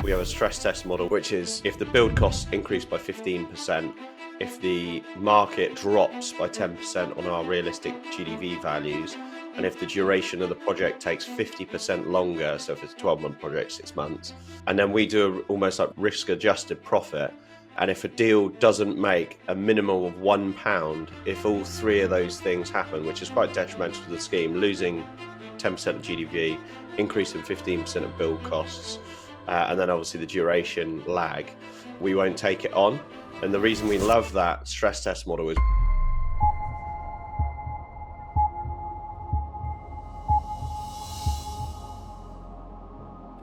We have a stress test model, which is if the build costs increase by 15%, if the market drops by 10% on our realistic GDV values, and if the duration of the project takes 50% longer, so if it's a 12-month project, 6 months, and then we do almost like risk-adjusted profit. And if a deal doesn't make a minimum of £1, if all three of those things happen, which is quite detrimental to the scheme, losing 10% of GDV, increasing 15% of build costs, and then obviously the duration lag, we won't take it on. And the reason we love that stress test model is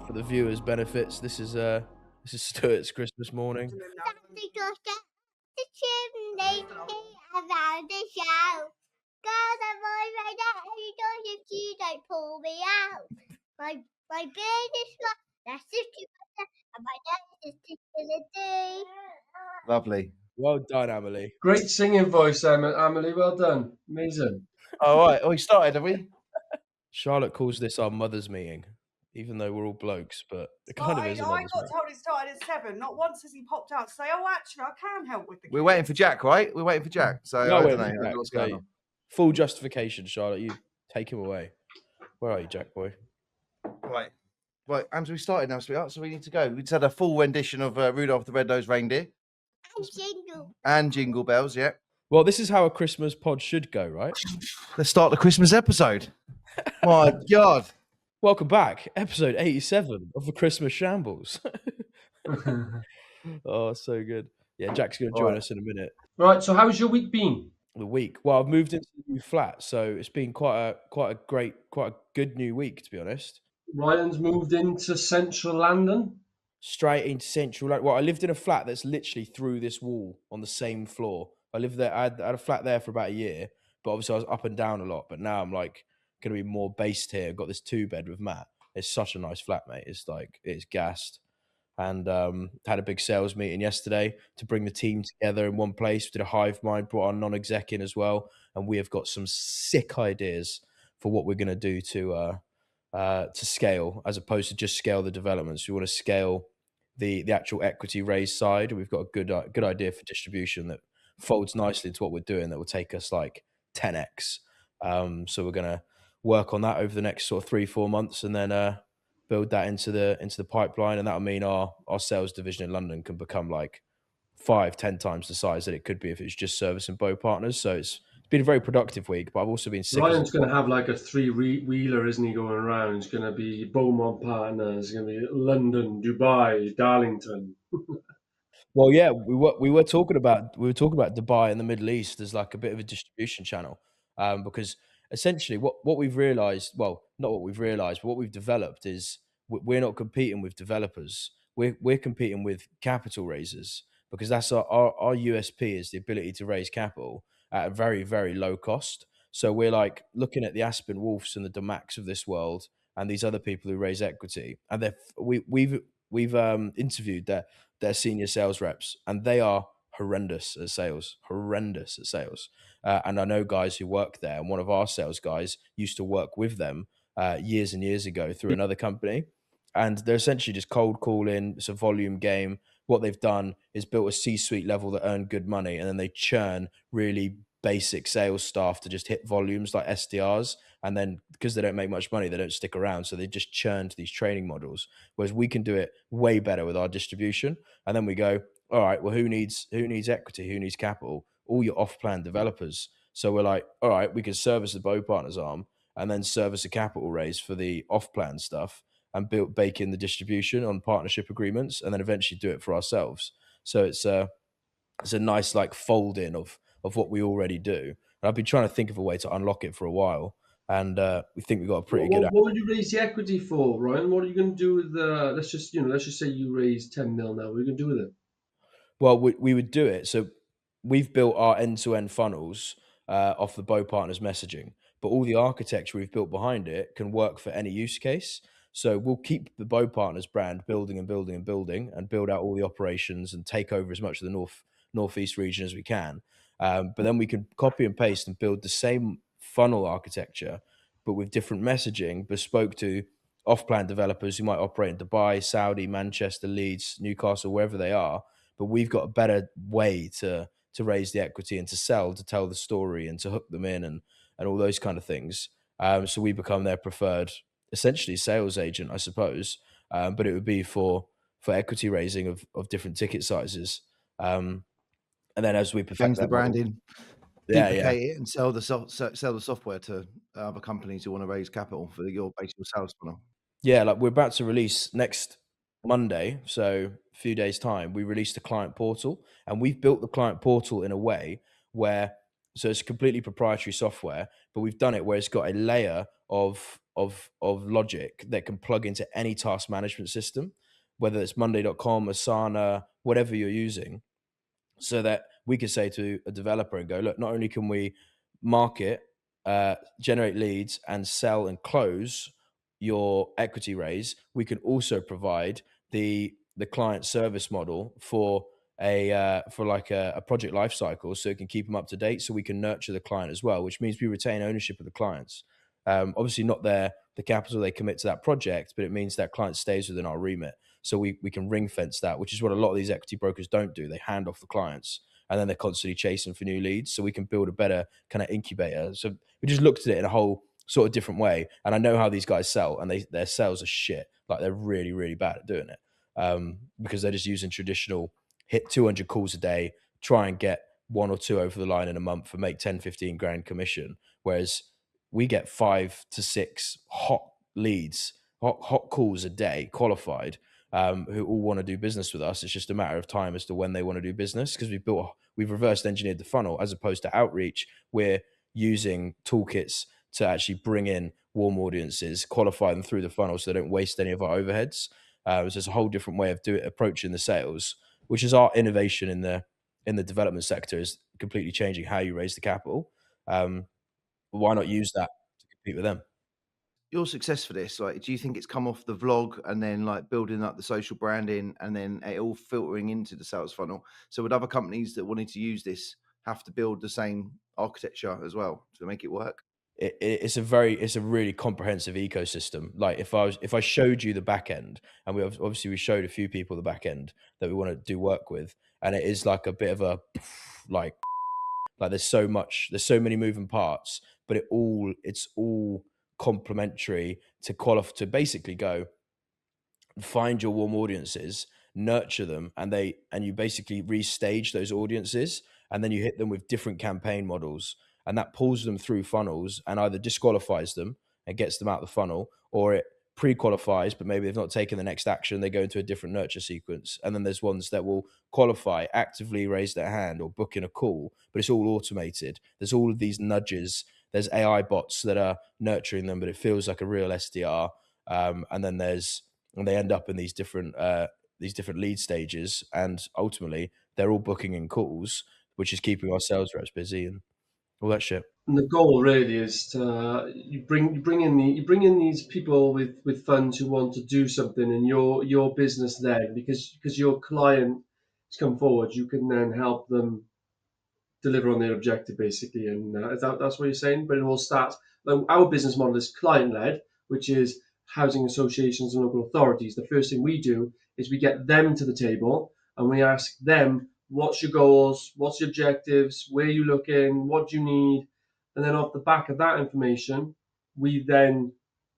for the viewers' benefits. This is Stuart's Christmas morning. The chimney around the show. Girls and boys right now, any doors if you don't pull me out. My beard is flat, that's just too much, and my nose is disability. Lovely. Well done, Amelie. Great singing voice, Amelie. Well done. Amazing. All right. Oh, we started, have we? Charlotte calls this our mother's meeting, even though we're all blokes, but it kind of is. I got told it started at 7. Not once has he popped out to say, "Oh, actually, I can help with the." We're waiting for Jack, right? We're waiting for Jack. So I don't know what's going on. Full justification, Charlotte. You take him away. Where are you, Jack boy? Right, Ams, we started now, sweetheart, so we need to go. We just had a full rendition of Rudolph the Red-Nosed Reindeer. And Jingle Bells, yeah. Well, this is how a Christmas pod should go, right? Let's start the Christmas episode. My God. Welcome back. Episode 87 of the Christmas Shambles. Oh, so good. Yeah, Jack's going to join us in a minute. Right, so how's your week been? The week. Well, I've moved into a new flat, so it's been quite a good new week, to be honest. Ryan's moved into central London. Straight into central London. Well, I lived in a flat that's literally through this wall on the same floor. I lived there. I had a flat there for about a year, but obviously I was up and down a lot. But now I'm like going to be more based here. I've got this 2-bed with Matt. It's such a nice flat, mate. It's gassed. And had a big sales meeting yesterday to bring the team together in one place. We did a hive mind, brought our non-exec in as well, and we have got some sick ideas for what we're going to do to scale, as opposed to just scale the developments. We want to scale the actual equity raise side. We've got a good idea for distribution that folds nicely into what we're doing. That will take us like 10x. So we're going to work on that over the next sort of 3-4 months, and then build that into the pipeline, and that'll mean our sales division in London can become like 5-10 times the size that it could be if it's just servicing Bow partners. So it's been a very productive week, but I've also been sick. Ryan's going to have like a 3-wheeler, isn't he, going around? It's going to be Beaumont Partners, it's going to be London, Dubai, Darlington. Well, yeah, we were talking about Dubai and the Middle East as like a bit of a distribution channel, because essentially what we've realized, well, not what we've realized, but what we've developed is we're not competing with developers. We're competing with capital raisers, because that's our USP is the ability to raise capital at a very, very low cost. So we're like looking at the Aspen Wolfs and the Damacs of this world and these other people who raise equity, and we've interviewed their senior sales reps, and they are horrendous at sales. And I know guys who work there, and one of our sales guys used to work with them years and years ago through another company, and they're essentially just cold calling. It's a volume game. What they've done is built a C-suite level that earn good money, and then they churn really basic sales staff to just hit volumes like SDRs, and then because they don't make much money, they don't stick around, so they just churn to these training models, whereas we can do it way better with our distribution. And then we go, all right, well, who needs equity, who needs capital? All your off-plan developers. So we're like, all right, we can service the Bow Partners arm and then service a capital raise for the off-plan stuff, and bake in the distribution on partnership agreements, and then eventually do it for ourselves. So it's a nice like fold in of what we already do. And I've been trying to think of a way to unlock it for a while, and we think we've got a pretty good. What would you raise the equity for, Ryan? What are you going to do with the? Let's just say you raise 10 mil now. What are you going to do with it? Well, we would do it. So we've built our end-to-end funnels off the Bow Partners messaging, but all the architecture we've built behind it can work for any use case. So we'll keep the Bow Partners brand building and build out all the operations and take over as much of the northeast region as we can. But then we can copy and paste and build the same funnel architecture, but with different messaging bespoke to off-plan developers who might operate in Dubai, Saudi, Manchester, Leeds, Newcastle, wherever they are. But we've got a better way to raise the equity and to sell, to tell the story and to hook them in and all those kind of things. So we become their preferred, essentially, sales agent, I suppose. But it would be for equity raising of different ticket sizes. And then as we perfect Change the that model, branding, yeah, duplicate it, and sell the software to other companies who want to raise capital for your basic sales funnel. yeah, like we're about to release next Monday, so a few days time, we released the client portal, and we've built the client portal in a way where, so it's completely proprietary software, but we've done it where it's got a layer of logic that can plug into any task management system, whether it's Monday.com, Asana, whatever you're using, so that we could say to a developer and go, look, not only can we market, generate leads, and sell and close your equity raise, we can also provide the client service model for a project life cycle, so it can keep them up to date, so we can nurture the client as well, which means we retain ownership of the clients. Obviously not the capital they commit to that project, but it means that client stays within our remit. So we can ring fence that, which is what a lot of these equity brokers don't do. They hand off the clients and then they're constantly chasing for new leads. So we can build a better kind of incubator. So we just looked at it in a whole sort of different way. And I know how these guys sell, and their sales are shit. Like they're really, really bad at doing it, because they're just using traditional hit 200 calls a day, try and get one or two over the line in a month and make 10, 15 grand commission. Whereas we get 5 to 6 hot leads, hot calls a day, qualified, who all want to do business with us. It's just a matter of time as to when they want to do business, because we've reversed engineered the funnel. As opposed to outreach, we're using toolkits to actually bring in warm audiences, qualify them through the funnel so they don't waste any of our overheads. So it's a whole different way of approaching the sales, which is our innovation in the development sector, is completely changing how you raise the capital. Why not use that to compete with them? Your success for this, like, do you think it's come off the vlog and then like building up the social branding and then it all filtering into the sales funnel? So would other companies that wanted to use this have to build the same architecture as well to make it work? It's a really comprehensive ecosystem. Like if I showed you the back end, and we showed a few people the back end that we want to do work with, and it is like a bit of a like there's so many moving parts, but it's all complementary to basically go find your warm audiences, nurture them, and you basically restage those audiences, and then you hit them with different campaign models, and that pulls them through funnels and either disqualifies them and gets them out the funnel, or it pre-qualifies, but maybe they've not taken the next action, they go into a different nurture sequence. And then there's ones that will qualify, actively raise their hand or book in a call, but it's all automated. There's all of these nudges. There's AI bots that are nurturing them, but it feels like a real SDR. And then they end up in these different lead stages, and ultimately they're all booking in calls, which is keeping our sales reps busy and all that shit. And the goal really is to you bring in these people with funds who want to do something in your business then, because your client has come forward, you can then help them deliver on their objective basically. And that's what you're saying. But it all starts. Like, our business model is client led, which is housing associations and local authorities. The first thing we do is we get them to the table and we ask them, what's your goals, what's your objectives, where are you looking, what do you need, and then off the back of that information, we then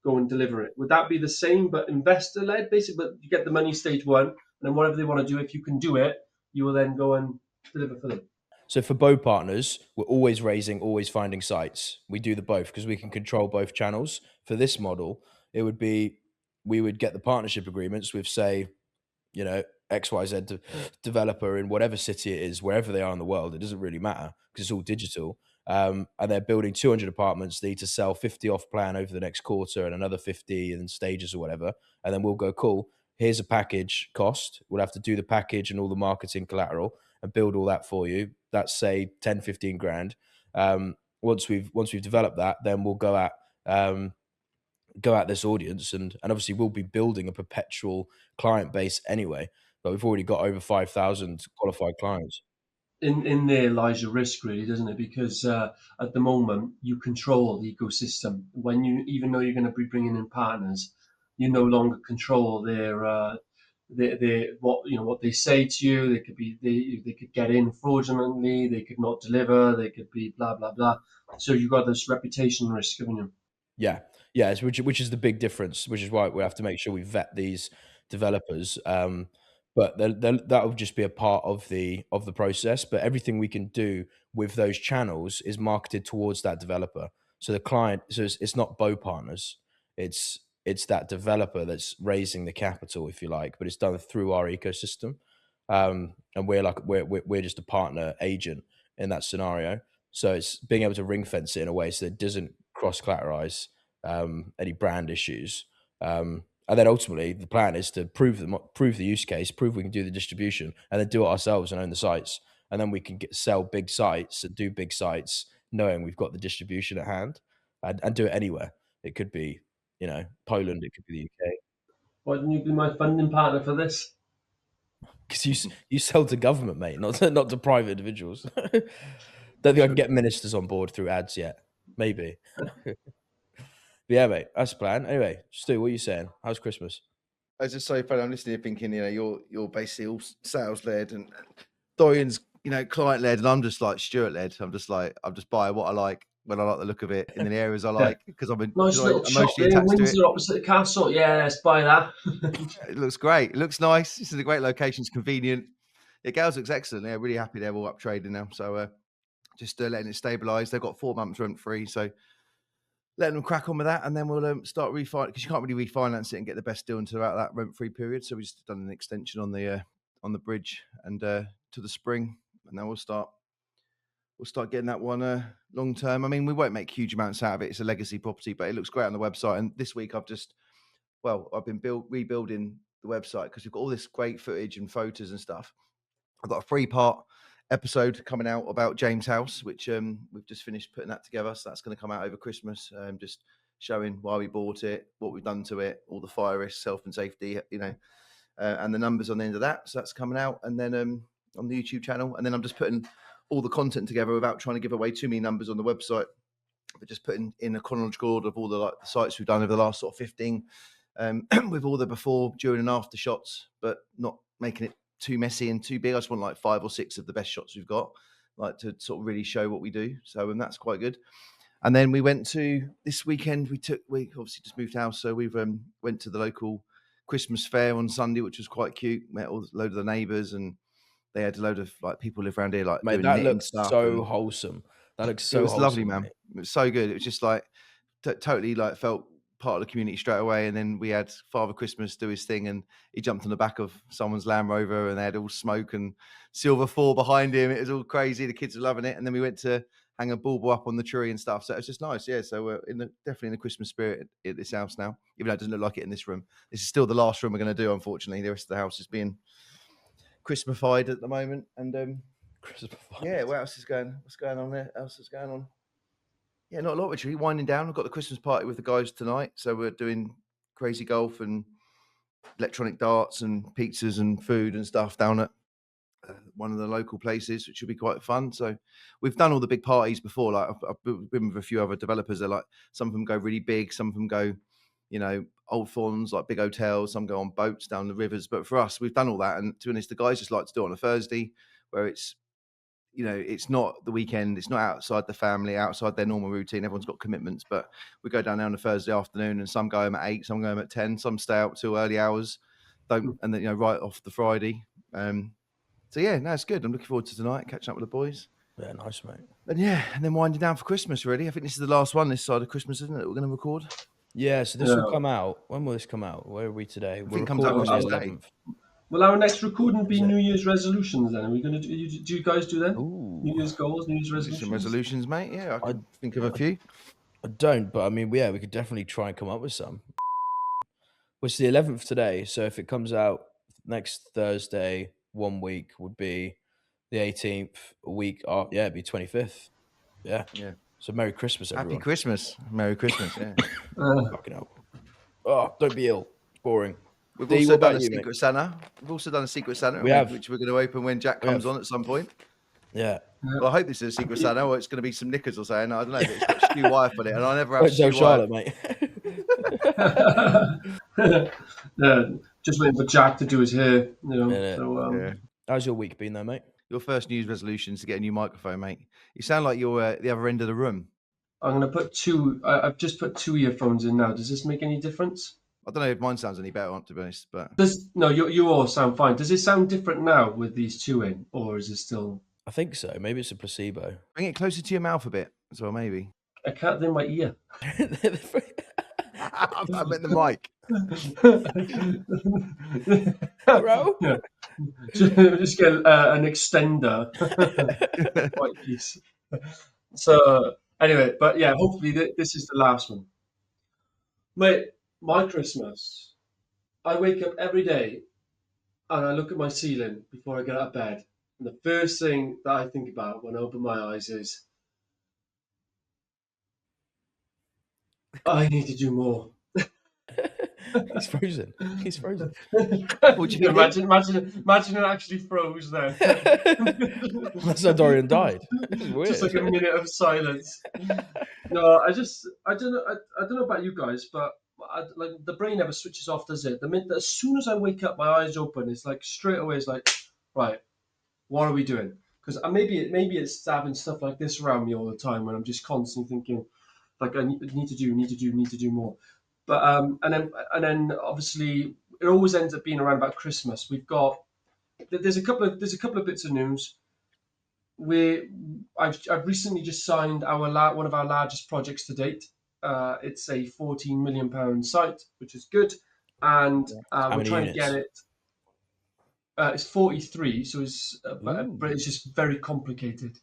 go and deliver it. Would that be the same but investor led basically? But you get the money stage one, and then whatever they want to do, if you can do it, you will then go and deliver for them. So for both partners, we're always raising, always finding sites. We do the both because we can control both channels. For this model, it would be, we would get the partnership agreements with, say, XYZ developer in whatever city it is, wherever they are in the world. It doesn't really matter because it's all digital. And they're building 200 apartments. They need to sell 50 off plan over the next quarter and another 50 in stages or whatever. And then we'll go, cool, here's a package cost. We'll have to do the package and all the marketing collateral and build all that for you. That's say 10, 15 grand. Once we've developed that, then we'll go at this audience, and obviously we'll be building a perpetual client base anyway, but we've already got over 5,000 qualified clients. In there lies your risk, really, doesn't it? Because at the moment you control the ecosystem. When you, even though you're going to be bringing in partners, you no longer control their what they say to you. They could be they could get in fraudulently. They could not deliver. They could be blah blah blah. So you've got this reputation risk, haven't you? Yeah, yeah, which is the big difference, which is why we have to make sure we vet these developers. But that will just be a part of the process. But everything we can do with those channels is marketed towards that developer. So the client, so it's not bow partners. It's that developer that's raising the capital, if you like, but it's done through our ecosystem. And we're just a partner agent in that scenario. So it's being able to ring fence it in a way so that it doesn't cross collateralize any brand issues. And then ultimately, the plan is to prove the use case, prove we can do the distribution, and then do it ourselves and own the sites. And then we can sell big sites and do big sites, knowing we've got the distribution at hand, and do it anywhere. It could be, Poland. It could be the UK. Why didn't you be my funding partner for this? Because you sell to government, mate, not to private individuals. Don't think I can get ministers on board through ads yet. Maybe. But yeah, mate, that's the plan. Anyway, Stu, what are you saying? How's Christmas? It's just so funny. I'm listening to thinking, you're basically all sales led, and Dorian's, client led, and I'm just like Stuart led. I'm just buy what I like when I like the look of it in the areas I like, because I'm Nice little shop emotionally there, attached to it. Windsor opposite the castle. Yeah, let's buy that. It looks great. It looks nice. This is a great location. It's convenient. Yeah, Gales looks excellent. They're really happy. They're all up trading now. So just letting it stabilise. They've got 4 months rent free. So letting them crack on with that, and then we'll start refinance, because you can't really refinance it and get the best deal until about that rent-free period. So we just done an extension on the bridge and to the spring, and then we'll start getting that one long term. I mean, we won't make huge amounts out of it. It's a legacy property, but it looks great on the website. And this week I've been rebuilding the website because we've got all this great footage and photos and stuff. I've got a 3-part episode coming out about James House, which we've just finished putting that together. So that's going to come out over Christmas, just showing why we bought it, what we've done to it, all the fire risks, health and safety, and the numbers on the end of that. So that's coming out, and then on the YouTube channel. And then I'm just putting all the content together without trying to give away too many numbers on the website, but just putting in a chronological order of all the sites we've done over the last sort of 15, with all the before, during, and after shots, but not making it too messy and too big. I just want like 5 or 6 of the best shots we've got, like to sort of really show what we do. So that's quite good. And then we went to this weekend. We obviously just moved house, so we've went to the local Christmas fair on Sunday, which was quite cute. Met a load of the neighbours, and they had a load of like people live around here, like Mate, that looks so wholesome. That looks so. It was wholesome, lovely, man. Mate. It was so good. It was just like totally like felt part of the community straight away. And then we had Father Christmas do his thing, and he jumped on the back of someone's Land Rover, and they had all smoke and Silver 4 behind him. It was all crazy. The kids were loving it. And then we went to hang a bauble up on the tree and stuff. So it was just nice. Yeah. So we're definitely in the Christmas spirit at this house now, even though it doesn't look like it in this room. This is still the last room we're going to do, unfortunately. The rest of the house is being Christmasified at the moment. And yeah, what else is going? What's going on there? Else is going on? Yeah, not a lot, actually. Winding down. We've got the Christmas party with the guys tonight. So we're doing crazy golf and electronic darts and pizzas and food and stuff down at one of the local places, which should be quite fun. So we've done all the big parties before. Like I've been with a few other developers. They're like, some of them go really big. Some of them go, old fawns, like big hotels. Some go on boats down the rivers. But for us, we've done all that. And to be honest, the guys just like to do it on a Thursday, where it's not the weekend. It's not outside the family, outside their normal routine. Everyone's got commitments, but we go down there on a Thursday afternoon, and some go home at 8, some go home at 10, some stay out till early hours. And then, right off the Friday. So yeah, no, it's good. I'm looking forward to tonight, catching up with the boys. Yeah, nice, mate. And then winding down for Christmas, really. I think this is the last one this side of Christmas, isn't it, that we're going to record? Yeah, so this will come out. When will this come out? Where are we today? I think it comes out on the 11th. Will our next recording be New Year's resolutions then? Are we going to do you guys do them? Ooh. New Year's goals, New Year's resolutions? Some resolutions, mate. Yeah, I can think of a few. I don't, but I mean, yeah, we could definitely try and come up with some. It's the 11th today, so if it comes out next Thursday, 1 week would be the 18th. A week, it'd be 25th. Yeah. So Merry Christmas, everyone. Happy Christmas. Merry Christmas, yeah. Fucking hell. Oh, don't be ill. It's boring. We've also done a Secret Santa. We've also done a Secret Santa, which we're going to open when Jack comes on at some point. Yeah. Well, I hope this is a Secret Santa, or it's going to be some knickers or something. I don't know. But it's got Stu Wyeth on it, and I never have Stu Charlotte, mate. Just waiting for Jack to do his hair, Yeah. So Yeah. How's your week been, though, mate? Your first New Year's resolution is to get a new microphone, mate. You sound like you're at the other end of the room. I'm gonna put two. I've just put two earphones in now. Does this make any difference? I don't know if mine sounds any better, to be honest, but No, you all sound fine. Does it sound different now with these two in, or is it still? I think so. Maybe it's a placebo. bring it closer to your mouth a bit as well, maybe. I can't in my ear. I meant the mic. Bro. Yeah. Just get an extender. White piece. So anyway, but yeah, hopefully this is the last one. Mate, my Christmas. I wake up every day and I look at my ceiling before I get out of bed. And the first thing that I think about when I open my eyes is, I need to do more. He's frozen. He's frozen. What do you mean? Imagine it actually froze then. That's how Dorian died. It's weird. Just like a minute of silence. No, I don't know. I don't know about you guys, but like the brain never switches off, does it? The minute, as soon as I wake up, my eyes open. It's like straight away. It's like, right, what are we doing? Because maybe it's having stuff like this around me all the time when I'm just constantly thinking, like I need to do more. But and then obviously it always ends up being around about Christmas. There's a couple of bits of news. I've recently just signed one of our largest projects to date. It's a £14 million site, which is good, and How we're many trying units? to get it. It's 43, so but Ooh. it's just very complicated.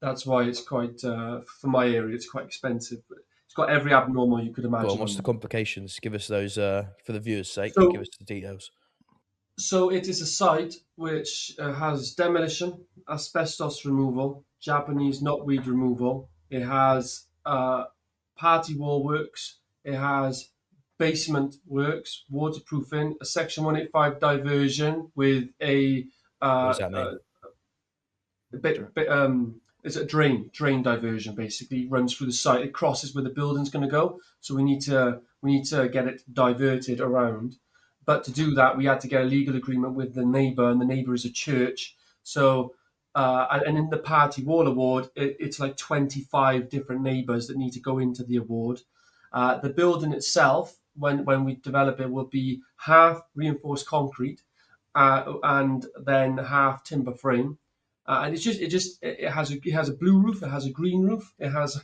That's why it's quite for my area. It's quite expensive, but it's got every abnormal you could Go imagine. on, what's the complications? Give us those for the viewers' sake. So- Give us the details. So it is a site which has demolition, asbestos removal, Japanese knotweed removal. It has party wall works. It has basement works, waterproofing, a Section 185 diversion with a What does that mean? it's a drain diversion, basically runs through the site. It crosses where the building's going to go, so we need to get it diverted around. But to do that, we had to get a legal agreement with the neighbour, and the neighbour is a church. So and in the party wall award, it's like 25 different neighbours that need to go into the award. The building itself, when we develop it, will be half reinforced concrete and then half timber frame. And it has a blue roof, it has a green roof, it has.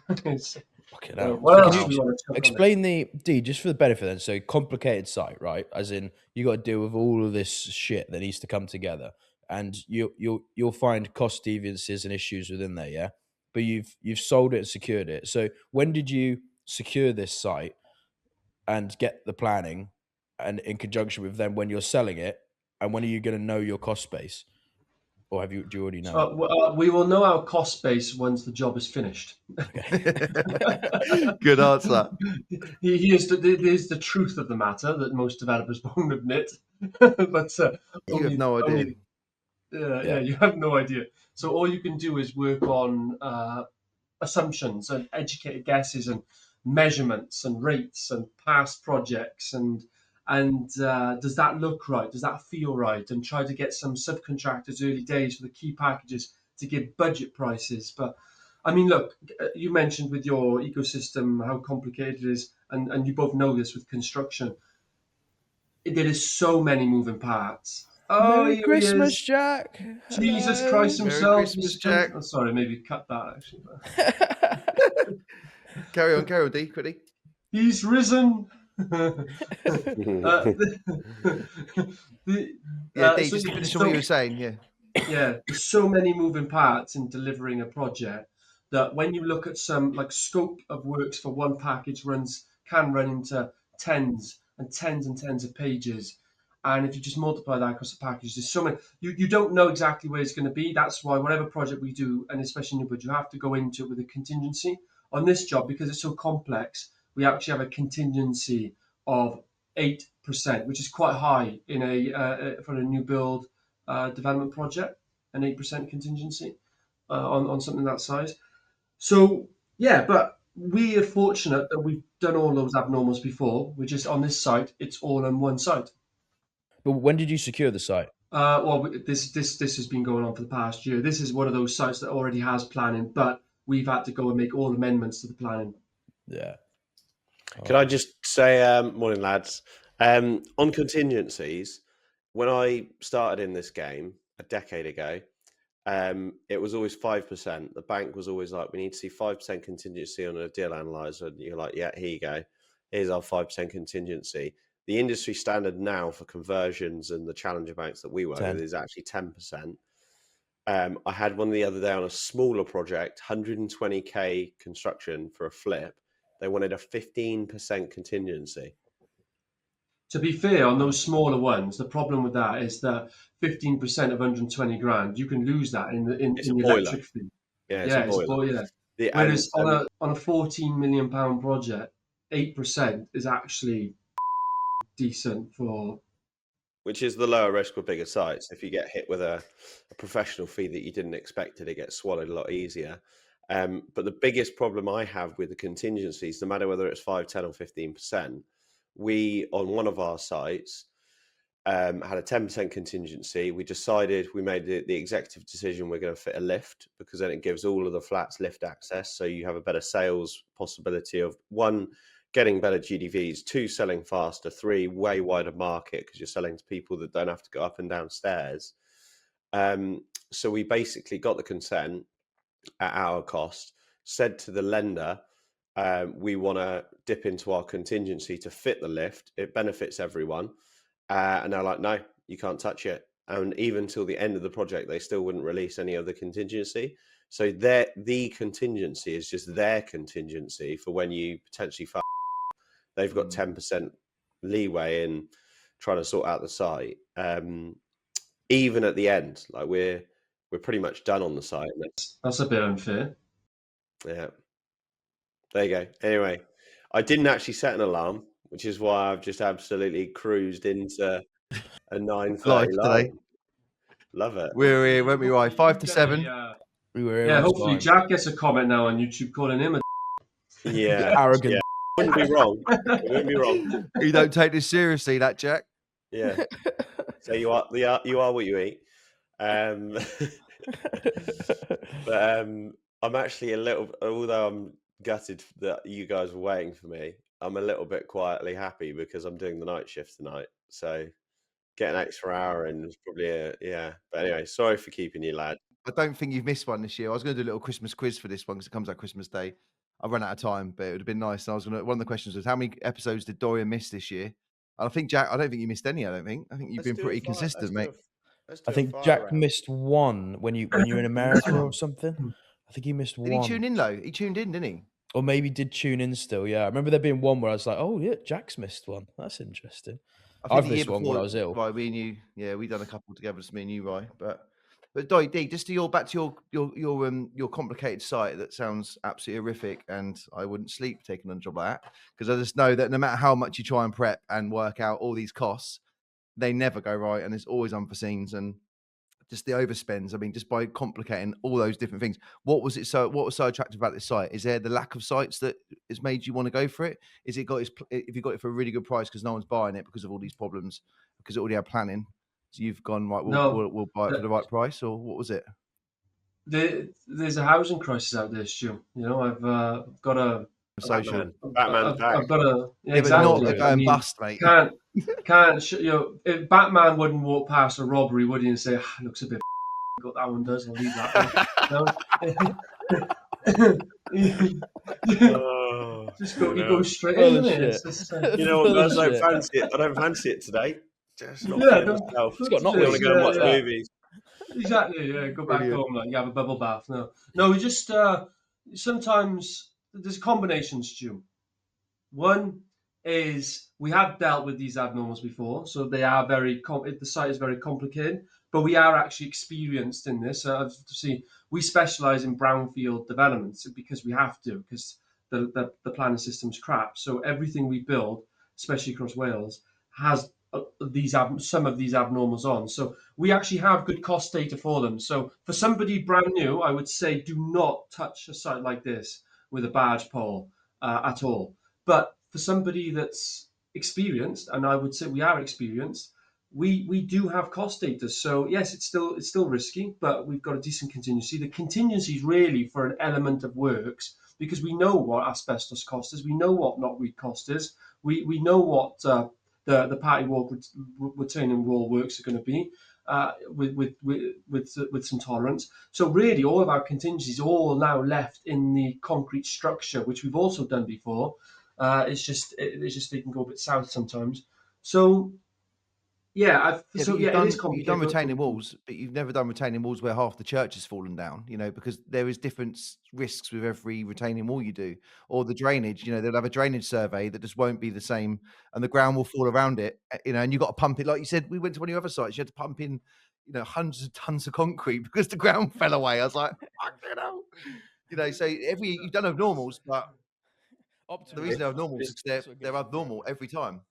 Fucking hell. What So else can do we you want to chuck on it? explain just for the benefit then? So complicated site, right? As in you got to deal with all of this shit that needs to come together, and you'll find cost deviances and issues within there, yeah. But you've sold it and secured it. So when did you secure this site and get the planning, and in conjunction with them when you're selling it, and when are you going to know your cost base, or do you already know? We will know our cost base once the job is finished. Good answer. Here's the truth of the matter that most developers won't admit. But You have no idea. yeah, you have no idea. So all you can do is work on assumptions and educated guesses and measurements and rates and past projects and does that look right? Does that feel right? And try to get some subcontractors early days for the key packages to give budget prices. But I mean, look, you mentioned with your ecosystem how complicated it is, and you both know this with construction. There is so many moving parts. Oh, Merry here Christmas, he is. Jack. Jesus Hello. Christ Merry himself. Christmas, Jack. Oh, sorry, maybe cut that actually. Carry on, D, quickly. He's risen. Yeah, D, just to finish on what you were saying, yeah. Yeah, there's so many moving parts in delivering a project that when you look at some like scope of works for one package can run into tens and tens and tens of pages. And if you just multiply that across the package, there's so many. You don't know exactly where it's going to be. That's why whatever project we do, and especially new budget, you have to go into it with a contingency. On this job, because it's so complex, we actually have a contingency of 8%, which is quite high in for a new build development project, an 8% contingency on something that size. So yeah, but We are fortunate that we've done all those abnormals before. We're just on this site; it's all on one site. But when did you secure the site? This has been going on for the past year. This is one of those sites that already has planning, but we've had to go and make all amendments to the planning. Yeah. Can I just say, morning lads, on contingencies, when I started in this game a decade ago, it was always 5%. The bank was always like, we need to see 5% contingency on a deal analyzer. And you're like, yeah, here you go. Here's our 5% contingency. The industry standard now for conversions and the challenger banks that we work 10. with is actually 10%. I had one the other day on a smaller project, 120k construction for a flip. They wanted a 15% contingency. To be fair, on those smaller ones, the problem with that is that 15% of 120 grand, you can lose that in the It's a the boiler. electric fee. Yeah, Yeah, it's a boiler. yeah. Whereas on a 14 million pound project, 8% is actually decent for. Which is the lower risk with bigger sites. If you get hit with a professional fee that you didn't expect it gets swallowed a lot easier. But the biggest problem I have with the contingencies, no matter whether it's 5, 10 or 15%, we, on one of our sites, had a 10% contingency. We decided, we made the executive decision, we're going to fit a lift because then it gives all of the flats lift access. So you have a better sales possibility of, one, getting better GDVs, 2, selling faster, 3, way wider market because you're selling to people that don't have to go up and down stairs. So we basically got the consent at our cost, said to the lender, we want to dip into our contingency to fit the lift. It benefits everyone. And they're like, no, you can't touch it. And even till the end of the project, they still wouldn't release any of the contingency. So the contingency is just their contingency for when you potentially they've got 10% leeway in trying to sort out the site. Even at the end, like we're pretty much done on the site. That's a bit unfair. Yeah. There you go. Anyway, I didn't actually set an alarm, which is why I've just absolutely cruised into a 9:30 Live today. line. Love it. We're here, weren't we, right? 5 to 7. We were here Yeah, on hopefully time. Jack gets a comment now on YouTube calling him a. Yeah. Arrogant. Yeah. Wouldn't be wrong. It wouldn't be wrong. You don't take this seriously, that Jack. Yeah. So you are what you eat. But I'm actually a little, although I'm gutted that you guys were waiting for me, I'm a little bit quietly happy because I'm doing the night shift tonight. So get an extra hour in is probably yeah. But anyway, sorry for keeping you, lad. I don't think you've missed one this year. I was going to do a little Christmas quiz for this one because it comes out Christmas Day. I run out of time, but it would have been nice. And one of the questions was, how many episodes did Dorian miss this year? And I think, Jack, I don't think you missed any. I think you've been pretty consistent, mate. I think Jack missed one when you were in America or something. I think he missed one. Did he tune in though? He tuned in, didn't he? Or maybe did tune in still. Yeah, I remember there being one where I was like, "Oh yeah, Jack's missed one. That's interesting." I've missed one when I was ill. Right, we knew. Yeah, we done a couple together. Just me and you, right? But Doi D, just to back to your complicated site that sounds absolutely horrific, and I wouldn't sleep taking on a job like that because I just know that no matter how much you try and prep and work out all these costs, they never go right, and there's always unforeseens and just the overspends. I mean, just by complicating all those different things. What was so attractive about this site? Is there the lack of sites that has made you want to go for it? Is it if you got it for a really good price because no one's buying it because of all these problems because it already had planning? So you've gone right. We'll buy it for the right price, or what was it? There's a housing crisis out there, Stu. You know, I've got a social. Batman's back. I've got a Exactly. But not exactly. going bust, mate. Can't you know? If Batman wouldn't walk past a robbery, would he, and say, "Looks a bit." Got that one does. I'll leave that. Just go. You go straight in, isn't it? Just, you know what? I don't fancy it. I don't fancy it today. Just not myself. It's got not want to go and watch movies. Exactly. Yeah. Go back home. Like you have a bubble bath. No. We just sometimes there's combinations, Stu. One is we have dealt with these abnormals before, so they are the site is very complicated, but we are actually experienced in this. We specialize in brownfield developments because we have to, because the planning system's crap. So everything we build, especially across Wales, has some of these abnormals on. So we actually have good cost data for them. So for somebody brand new, I would say do not touch a site like this. with a barge pole at all. But for somebody that's experienced, and I would say we are experienced, we do have cost data. So yes, it's still risky, but we've got a decent contingency. The contingency is really for an element of works because we know what asbestos cost is, we know what knotweed cost is, we know what the party wall retaining wall works are going to be. With some tolerance. So really, all of our contingencies all now left in the concrete structure, which we've also done before. It's just they can go a bit south sometimes. So yeah, Yeah, so but yeah, it is you've complicated. done retaining walls, but you've never done retaining walls where half the church has fallen down, because there is different risks with every retaining wall you do. Or the drainage, they'll have a drainage survey that just won't be the same and the ground will fall around it, and you've got to pump it. Like you said, we went to one of your other sites, you had to pump in, hundreds of tons of concrete because the ground fell away. I was like, fucking hell. So you've done abnormals, but the reason they're abnormal is because they're abnormal every time.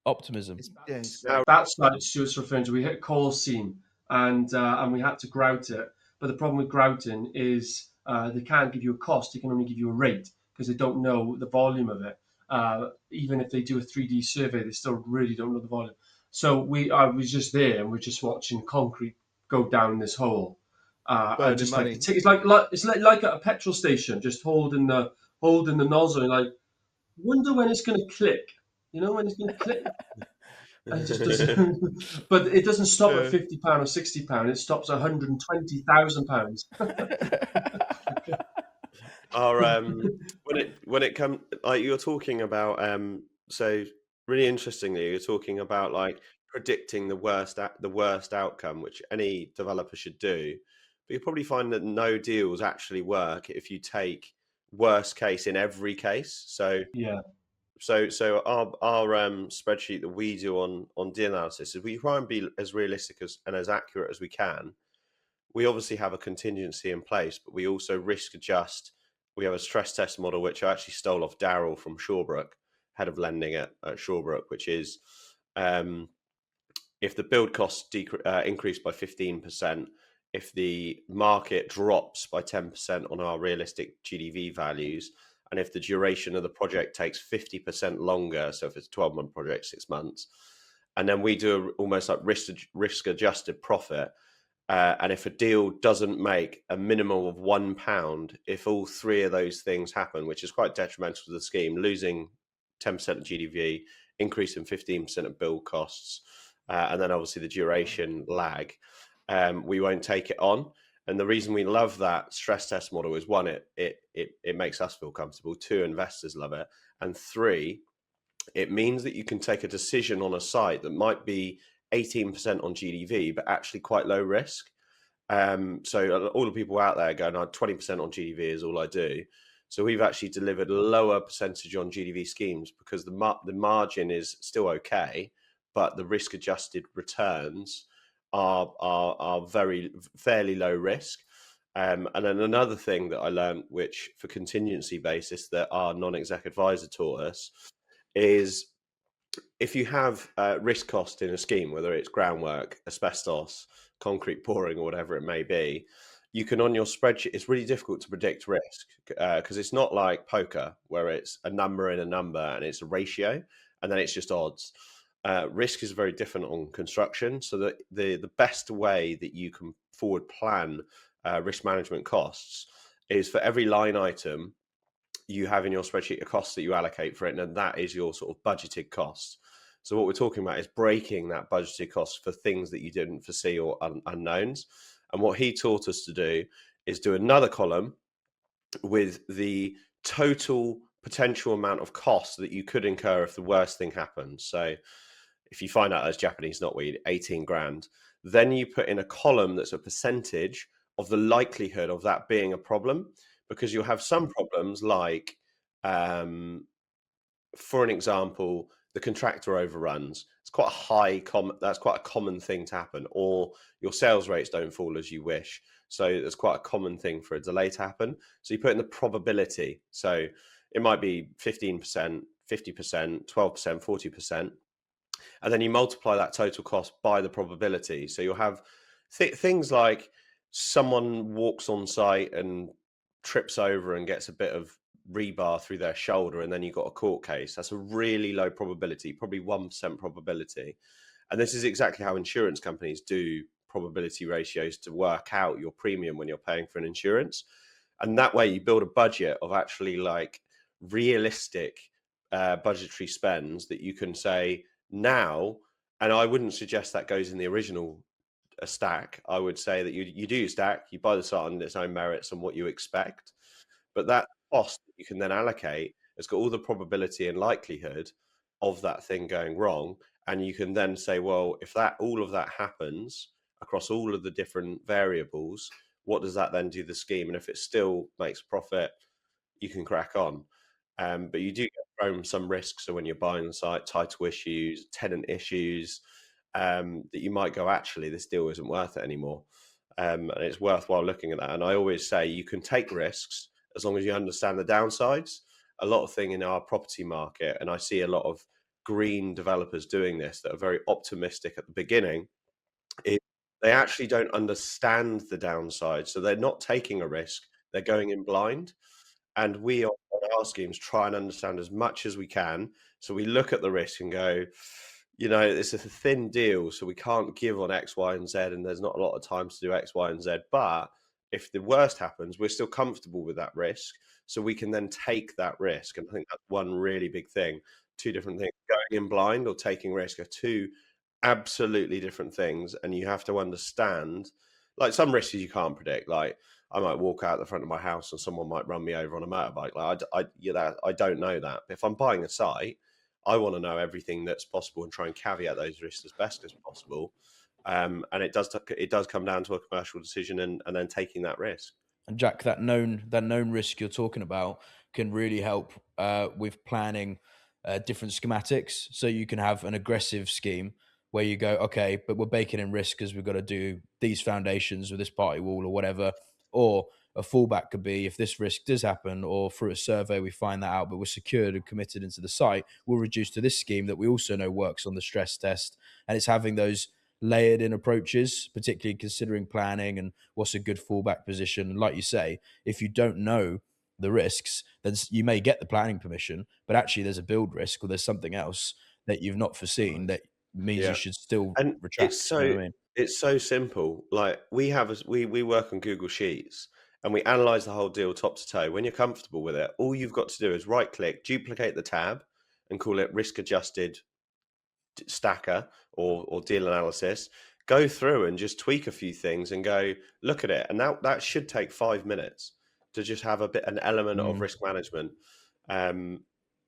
Optimism. It's Now, That's what Stuart's referring to. We hit a coal seam and we had to grout it. But the problem with grouting is they can't give you a cost; they can only give you a rate because they don't know the volume of it. Even if they do a 3D survey, they still really don't know the volume. So I was just there and we're just watching concrete go down this hole. burning Just money. like it's like at a petrol station, just holding the nozzle and like wonder when it's going to click. When it's going to click. It just doesn't. But it doesn't stop at £50 or £60. It stops at £120,000. Our when it comes, like you're talking about, so really interestingly, you're talking about like predicting the worst outcome, which any developer should do. But you'll probably find that no deals actually work if you take worst case in every case. So Yeah. So our spreadsheet that we do on deal analysis is we try and be as realistic and as accurate as we can. We obviously have a contingency in place, but we also risk adjust. We have a stress test model, which I actually stole off Daryl from Shawbrook, head of lending at Shawbrook, which is if the build costs increase by 15%, if the market drops by 10% on our realistic GDV values, and if the duration of the project takes 50% longer, so if it's a 12-month project, 6 months, and then we do almost like risk adjusted profit. And if a deal doesn't make a minimum of £1, if all three of those things happen, which is quite detrimental to the scheme, losing 10% of GDV, increasing 15% of build costs, and then obviously the duration lag, we won't take it on. And the reason we love that stress test model is one, it makes us feel comfortable. Two, investors love it. And three, it means that you can take a decision on a site that might be 18% on GDV, but actually quite low risk. So all the people out there going, 20% on GDV is all I do. So we've actually delivered a lower percentage on GDV schemes because the margin is still okay, but the risk adjusted returns are fairly low risk. And then another thing that I learned, which for contingency basis that our non-exec advisor taught us, is if you have risk cost in a scheme, whether it's groundwork, asbestos, concrete pouring, or whatever it may be, you can on your spreadsheet, it's really difficult to predict risk because it's not like poker where it's a number in a number and it's a ratio and then it's just odds. Risk is very different on construction. So that the best way that you can forward plan risk management costs is for every line item you have in your spreadsheet a cost that you allocate for it, and that is your sort of budgeted cost. So what we're talking about is breaking that budgeted cost for things that you didn't foresee or unknowns. And what he taught us to do is do another column with the total potential amount of cost that you could incur if the worst thing happens. So if you find out there's Japanese knotweed, 18 grand, then you put in a column that's a percentage of the likelihood of that being a problem, because you'll have some problems like, for an example, the contractor overruns. It's quite that's quite a common thing to happen, or your sales rates don't fall as you wish. So it's quite a common thing for a delay to happen. So you put in the probability. So it might be 15%, 50%, 12%, 40%. And then you multiply that total cost by the probability. So you'll have things like someone walks on site and trips over and gets a bit of rebar through their shoulder and then you've got a court case. That's a really low probability, probably 1% probability. And this is exactly how insurance companies do probability ratios to work out your premium when you're paying for an insurance. And that way you build a budget of actually like realistic budgetary spends that you can say now. And I wouldn't suggest that goes in the original stack. I would say that you do stack, you buy the site on its own merits and what you expect. But that cost that you can then allocate has got all the probability and likelihood of that thing going wrong. And you can then say, well, if that all of that happens across all of the different variables, what does that then do the scheme? And if it still makes profit, you can crack on. But you do get thrown some risks. So when you're buying the site, title issues, tenant issues, that you might go, actually, this deal isn't worth it anymore. And it's worthwhile looking at that. And I always say you can take risks as long as you understand the downsides. A lot of thing in our property market, and I see a lot of green developers doing this that are very optimistic at the beginning, is they actually don't understand the downside. So they're not taking a risk, they're going in blind. And we on our schemes try and understand as much as we can. So we look at the risk and go, it's a thin deal, so we can't give on X, Y, and Z, and there's not a lot of time to do X, Y, and Z. But if the worst happens, we're still comfortable with that risk, so we can then take that risk. And I think that's one really big thing. Two different things. Going in blind or taking risk are two absolutely different things, and you have to understand. Like some risks you can't predict. Like I might walk out the front of my house and someone might run me over on a motorbike. Like I don't know that. But if I'm buying a site, I want to know everything that's possible and try and caveat those risks as best as possible. And it does come down to a commercial decision and then taking that risk. And Jack, that known risk you're talking about can really help with planning different schematics. So you can have an aggressive scheme where you go, okay, but we're baking in risk because we've got to do these foundations with this party wall or whatever. Or a fallback could be if this risk does happen, or through a survey we find that out, but we're secured and committed into the site, we'll reduce to this scheme that we also know works on the stress test. And it's having those layered in approaches, particularly considering planning and what's a good fallback position. And like you say, if you don't know the risks, then you may get the planning permission, but actually there's a build risk or there's something else that you've not foreseen that means you should still retract. It's so simple. Like we work on Google Sheets and we analyze the whole deal top to toe. When you're comfortable with it, all you've got to do is right click, duplicate the tab and call it risk adjusted stacker or deal analysis. Go through and just tweak a few things and go look at it. And that should take 5 minutes to just have an element of risk management. And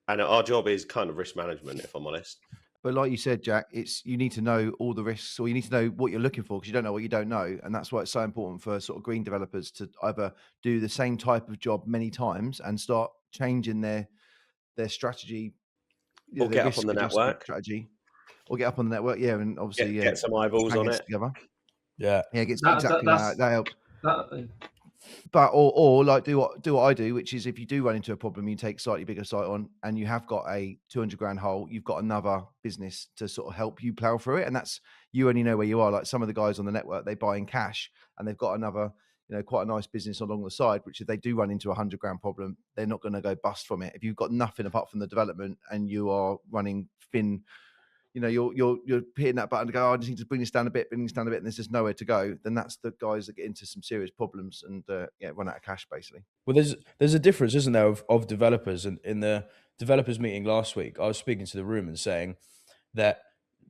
our job is kind of risk management, if I'm honest. But like you said, Jack, you need to know all the risks, or you need to know what you're looking for, because you don't know what you don't know. And that's why it's so important for sort of green developers to either do the same type of job many times and start changing their strategy, or get up on the network strategy, or get up on the network. Yeah, and obviously get some eyeballs on it together. Yeah, exactly that help. But or like do what I do, which is if you do run into a problem, you take slightly bigger site on, and you have got a 200 grand hole, you've got another business to sort of help you plow through it, and that's, you only know where you are. Like some of the guys on the network, they buy in cash, and they've got another, quite a nice business along the side, which if they do run into a 100 grand problem, they're not going to go bust from it. If you've got nothing apart from the development and you are running thin, you're hitting that button to go, I just need to bring this down a bit, and there's just nowhere to go, then that's the guys that get into some serious problems and run out of cash, basically. Well, there's a difference, isn't there, of developers. And in the developers meeting last week, I was speaking to the room and saying that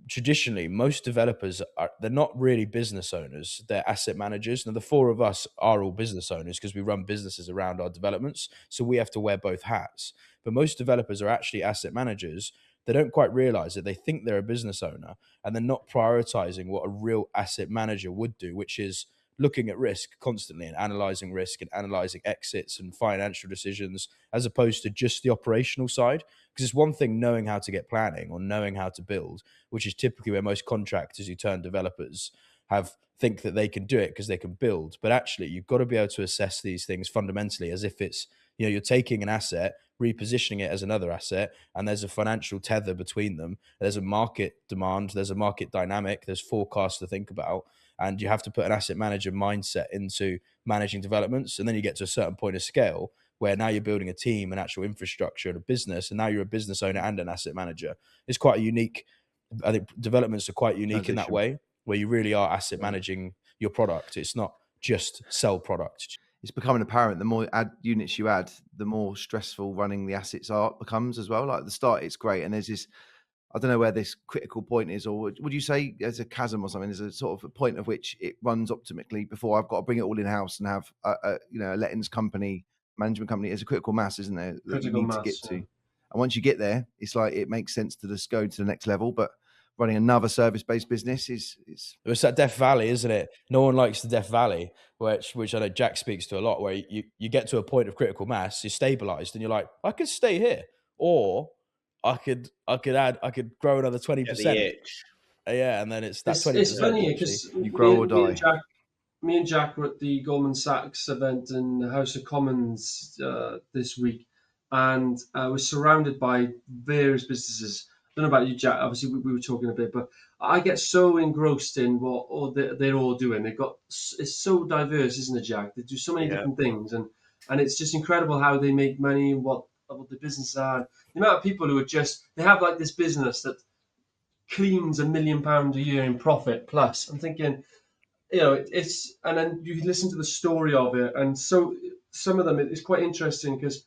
traditionally most developers they're not really business owners, they're asset managers. Now the four of us are all business owners because we run businesses around our developments, so we have to wear both hats. But most developers are actually asset managers. They don't quite realize that they think they're a business owner, and they're not prioritizing what a real asset manager would do, which is looking at risk constantly and analyzing risk and analyzing exits and financial decisions, as opposed to just the operational side. Because it's one thing knowing how to get planning or knowing how to build, which is typically where most contractors who turn developers think that they can do it because they can build. But actually, you've got to be able to assess these things fundamentally as if it's, you're taking an asset, repositioning it as another asset, and there's a financial tether between them. There's a market demand, there's a market dynamic, there's forecasts to think about, and you have to put an asset manager mindset into managing developments. And then you get to a certain point of scale where now you're building a team, an actual infrastructure and a business, and now you're a business owner and an asset manager. It's quite a unique, I think developments are quite unique in that Transition. way, where you really are asset Yeah. managing your product. It's not just sell product. It's becoming apparent the more units you add, the more stressful running the assets becomes as well. Like at the start, it's great, and there's this, I don't know where this critical point is, or would you say there's a chasm or something? There's a sort of a point of which it runs optimally before I've got to bring it all in house and have a lettings company, management company. There's a critical mass, isn't there, that Critical you need mass, to get to. yeah. And once you get there, it's like it makes sense to just go to the next level. But running another service-based business is It's that Death Valley, isn't it? No one likes the Death Valley, which I know Jack speaks to a lot, where you get to a point of critical mass, you're stabilized, and you're like, I could stay here, or I could grow another Get the 20%. itch. Yeah, and then it's that 20%. It's funny actually. because you grow or die. me and Jack were at the Goldman Sachs event in the House of Commons this week, and we're surrounded by various businesses. I don't know about you, Jack. Obviously, we were talking a bit, but I get so engrossed in what they're all doing. It's so diverse, isn't it, Jack? They do so many Yeah. different things, and it's just incredible how they make money, what the businesses are. The amount of people who are they have like this business that cleans £1 million a year in profit plus. I'm thinking, it's, and then you listen to the story of it, and so some of them, it's quite interesting because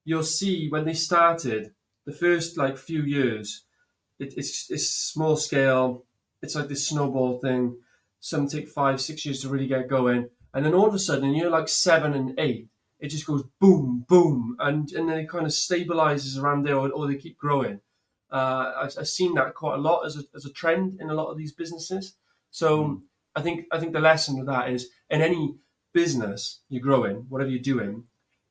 you'll see when they started the first like few years, it's small scale. It's like this snowball thing. Some take 5-6 years to really get going, and then all of a sudden, you're like 7 and 8. It just goes boom, boom, and then it kind of stabilizes around there, or they keep growing. I've seen that quite a lot as a trend in a lot of these businesses. So I think the lesson of that is, in any business you're growing, whatever you're doing,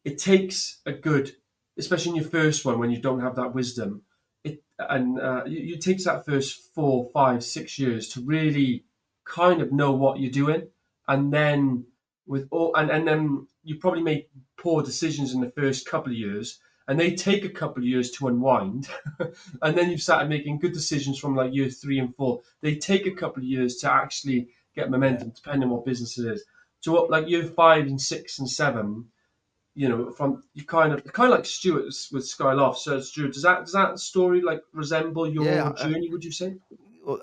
it takes a good, especially in your first one when you don't have that wisdom, it takes that first 4, 5, 6 years to really kind of know what you're doing, and then and then you probably make poor decisions in the first couple of years, and they take a couple of years to unwind, and then you've started making good decisions from like year 3 and 4. They take a couple of years to actually get momentum, depending on what business it is. So what, like year 5 and 6 and 7, from you kind of like Stuart with Sky Loft. So Stuart, does that story like resemble your journey? Would you say? Well,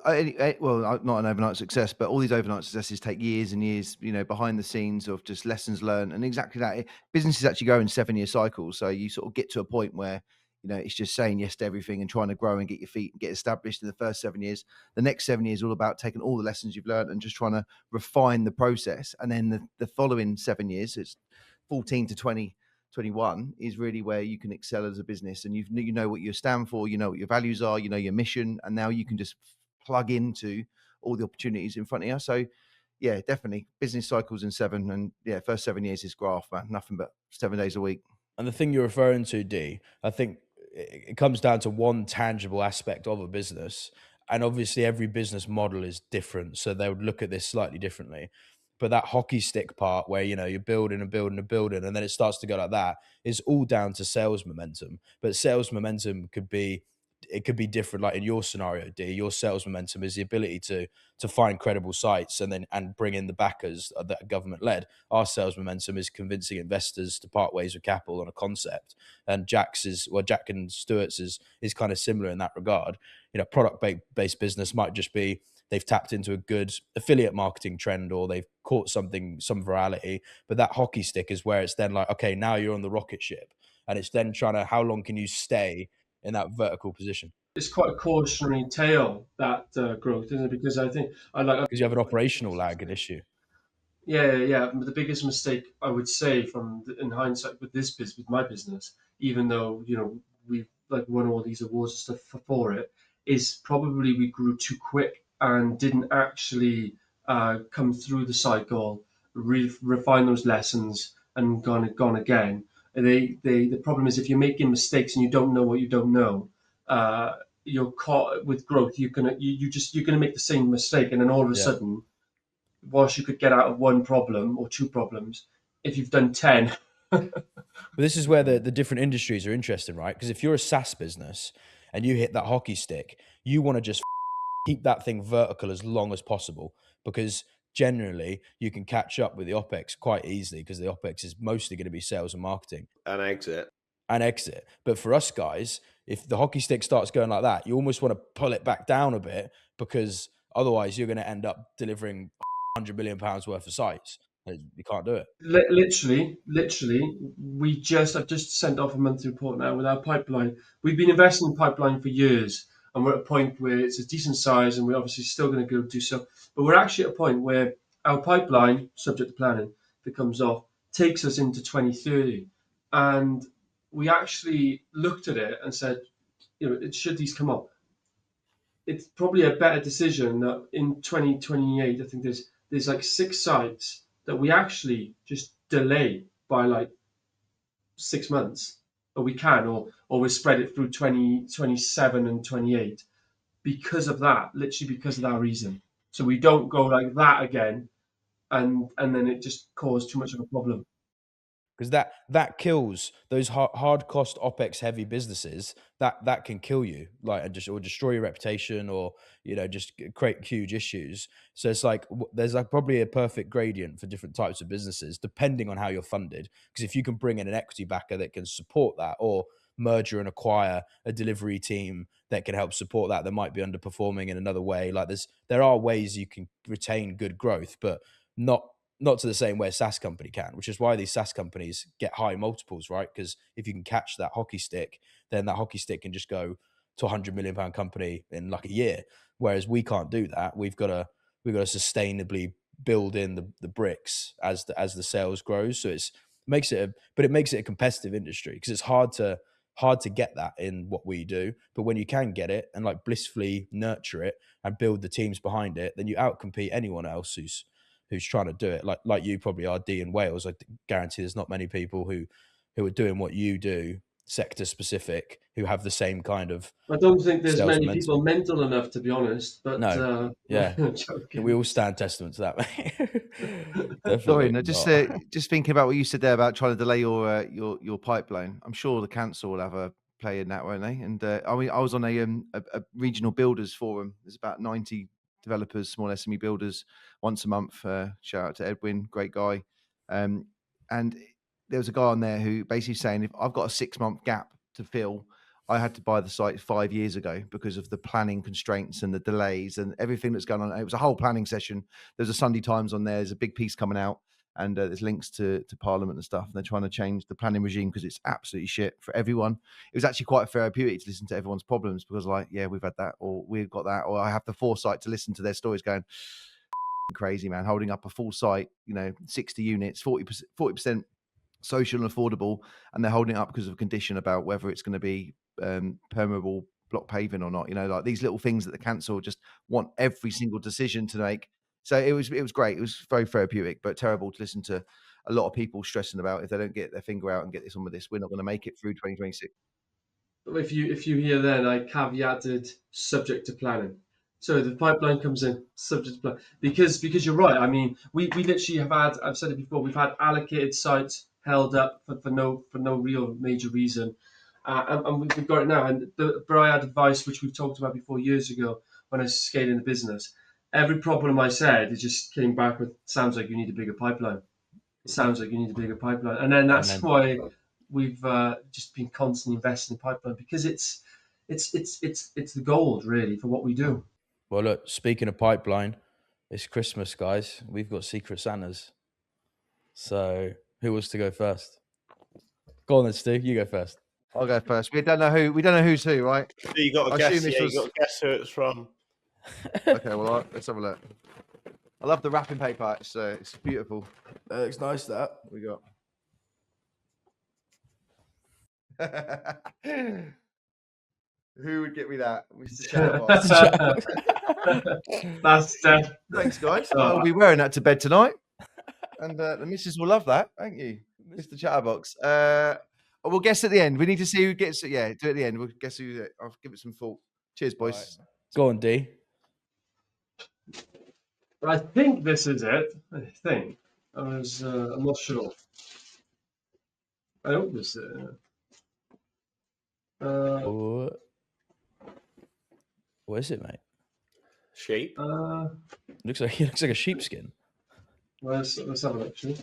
not an overnight success, but all these overnight successes take years and years, behind the scenes of just lessons learned, and exactly that. Businesses actually go in 7-year cycles, so you sort of get to a point where it's just saying yes to everything and trying to grow and get your feet and get established in the first 7 years. The next 7 years all about taking all the lessons you've learned and just trying to refine the process, and then the following 7 years, it's 14 to 2021, is really where you can excel as a business, and you know what you stand for, you know what your values are, you know your mission, and now you can just plug into all the opportunities in front of you. So yeah, definitely business cycles in 7, and first 7 years is graft, man. Nothing but 7 days a week. And the thing you're referring to, D, I think it comes down to one tangible aspect of a business. And obviously every business model is different, so they would look at this slightly differently. But that hockey stick part where, you're building and building and building, and then it starts to go like that, is all down to sales momentum. But sales momentum could be different. Like in your scenario, D, your sales momentum is the ability to find credible sites and bring in the backers that are government led. Our sales momentum is convincing investors to part ways with capital on a concept. And Jack and Stuart's is kind of similar in that regard. Product based business might just be they've tapped into a good affiliate marketing trend, or they've caught some virality. But that hockey stick is where it's then like, okay, now you're on the rocket ship, and it's then trying to, how long can you stay in that vertical position? It's quite a cautionary tale, that growth, isn't it? Because I think because you have an operational lag and issue. Yeah. But the biggest mistake I would say, in hindsight, with my business, even though we've like won all these awards and stuff for it, is probably we grew too quick and didn't actually come through the cycle, refine those lessons, and gone again. The problem is, if you're making mistakes and you don't know what you don't know, you're caught with growth. You're gonna make the same mistake, and then all of a sudden, whilst you could get out of one problem or two problems, if you've done 10. But this is where the different industries are interesting, right? Because if you're a SaaS business and you hit that hockey stick, you want to just keep that thing vertical as long as possible, because generally you can catch up with the OPEX quite easily because the OPEX is mostly going to be sales and marketing and exit. and exit. But for us guys, if the hockey stick starts going like that, you almost want to pull it back down a bit because otherwise you're going to end up delivering £100 million worth of sites. You can't do it. Literally, I've just sent off a monthly report now with our pipeline. We've been investing in pipeline for years, and we're at a point where it's a decent size, and we're obviously still going to go do so. But we're actually at a point where our pipeline, subject to planning, if it comes off, takes us into 2030. And we actually looked at it and said, should these come up? It's probably a better decision that in 2028, I think there's like 6 sites that we actually just delay by like 6 months, or we can, or we spread it through 2027 and 28 because of that, literally because of that reason. So we don't go like that again, and then it just caused too much of a problem. Because that kills those hard cost OPEX heavy businesses. That can kill you, like, and just or destroy your reputation, or just create huge issues. So it's like there's like probably a perfect gradient for different types of businesses depending on how you're funded. Because if you can bring in an equity backer that can support that, or merger and acquire a delivery team that can help support that might be underperforming in another way. Like there are ways you can retain good growth, but not to the same way a SaaS company can, which is why these SaaS companies get high multiples, right? Because if you can catch that hockey stick, then that hockey stick can just go to £100 million company in like a year. Whereas we can't do that. We've got to sustainably build in the bricks as the sales grows. So it makes it a competitive industry because it's hard to get that in what we do. But when you can get it and like blissfully nurture it and build the teams behind it, then you outcompete anyone else who's trying to do it like you probably are, D, in Wales. I guarantee there's not many people who are doing what you do, sector specific, who have the same kind of I don't think there's sales many momentum. people mental enough, to be honest. But No, yeah, joking. we all stand testament to that, mate. Definitely. Sorry, no, just thinking about what you said there about trying to delay your pipeline. I'm sure the council will have a play in that, won't they? And I was on a regional builders forum. There's about 90 developers, small SME builders, once a month. Shout out to Edwin, great guy. And there was a guy on there who basically saying, if I've got a 6-month gap to fill, I had to buy the site 5 years ago because of the planning constraints and the delays and everything that's going on. It was a whole planning session. There's a Sunday Times on there. There's a big piece coming out, and there's links to Parliament and stuff. And they're trying to change the planning regime because it's absolutely shit for everyone. It was actually quite therapeutic to listen to everyone's problems because, like, yeah, we've had that, or we've got that, or I have the foresight to listen to their stories going, crazy, man, holding up a full site, 60 units, 40% social and affordable, and they're holding it up because of a condition about whether it's going to be permeable block paving or not. Like these little things that the council just want every single decision to make. So it was great. It was very therapeutic, but terrible to listen to a lot of people stressing about if they don't get their finger out and get this on with this, we're not going to make it through 2026. If you hear then, I caveated subject to planning. So the pipeline comes in subject to plan because you're right. I mean, we literally have had. I've said it before. We've had allocated sites held up for no real major reason, and we've got it now. And but I had advice which we've talked about before years ago when I was scaling the business. Every problem I said, it just came back with, sounds like you need a bigger pipeline. Sounds like you need a bigger pipeline, and then that's why we've just been constantly investing in pipeline because it's the gold really for what we do. Well, look, speaking of pipeline, it's Christmas, guys. We've got Secret Santas. So who wants to go first? Go on then, Stu. You go first. I'll go first. We don't know who's who, right? So you got to guess. Yeah, you got to guess who it's from. Okay, well, let's have a look. I love the wrapping paper. It's beautiful. That looks nice, that. What we got? Who would get me that? Mr. Chatterbox. That's dead. Thanks, guys. I'll be wearing that to bed tonight. And the missus will love that. Thank you, Mr. Chatterbox. We'll guess at the end. We need to see who gets it. Yeah, do it at the end. We'll guess who. I'll give it some thought. Cheers, boys. Right. Go on, D. I think this is it. I'm not sure. I hope this is it. What is it, mate? Sheep. Looks like a sheepskin. Let's have a look. Actually.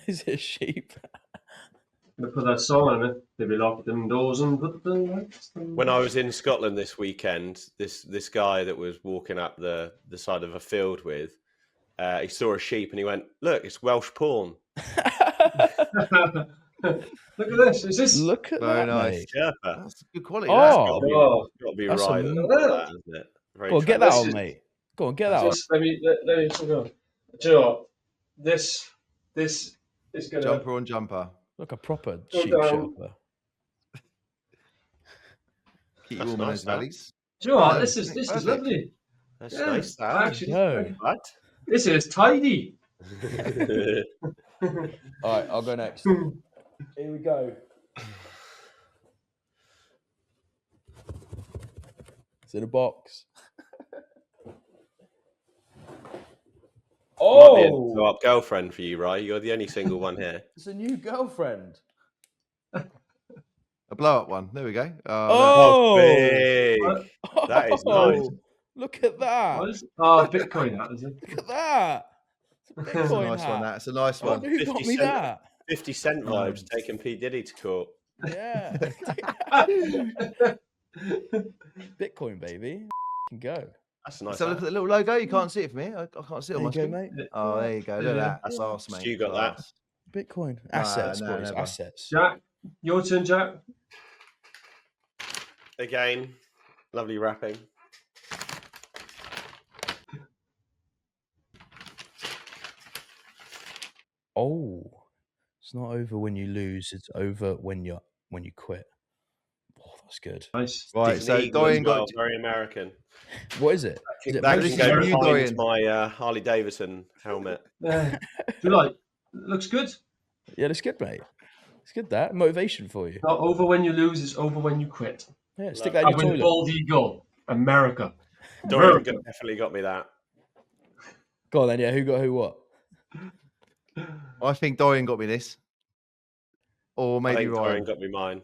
Is it a sheep? I'm gonna put that song on it. Maybe lock them doors and put the lights on. When I was in Scotland this weekend, this guy that was walking up the side of a field with, he saw a sheep and he went, "Look, it's Welsh porn." Look at this. Is this? Look at Very that, nice. mate. Sherpa. That's good quality. Oh. That. Oh, Got to be That's right. a- That, isn't it? Very Go on, get that This on, is- mate. Go on, get that on. just let me go. Do you know what? This is gonna Jumper on jumper. Look, a proper Go sheep down. Sherpa. Keep you That's warm in nice, those that. valleys. Do you know what? No, This is perfect. lovely. That's Yeah, nice. That. actually, Go. What? this is tidy. All right, I'll go next. Here we go. It's in a box. Might be a Oh, go-up girlfriend for you, right? You're the only single one here. it's a new girlfriend. A blow up one. There we go. Oh, big. What? That is Oh, nice. Look at that. What is? Oh, Bitcoin. That is it. Look at that. It's a It's a Bitcoin nice hat. one. That's a nice Oh, one. Who got 50 me cent. that? 50 Cent vibes taking P. Diddy to court. Yeah. Bitcoin, baby. Can go. That's a nice. Let's have a look at the little logo. You can't see it for me. I can't see it There on my you go, screen. mate. Oh, there you go. Look at that. That's Class, mate. Stu got that. Class. Bitcoin. Nah, Assets, no, boys. never. Assets. Jack, your turn, Jack. Again, lovely wrapping. Oh, it's not over when you lose. It's over when you quit. Oh, that's good. Nice. Right, so Eagle Dorian as well, got. very American. What is it? Is it That This can is go from you, behind Dorian. my Harley Davidson helmet. Do you like? Looks good. Yeah, that's good, mate. It's good. That motivation for you. Not over when you lose. It's over when you quit. Yeah, stick that in I your win toilet. bald eagle. America. Dorian America. definitely got me that. Go on then. Yeah, who got who? What? I think Dorian got me this. Or I maybe think Ryan. Dorian got me mine.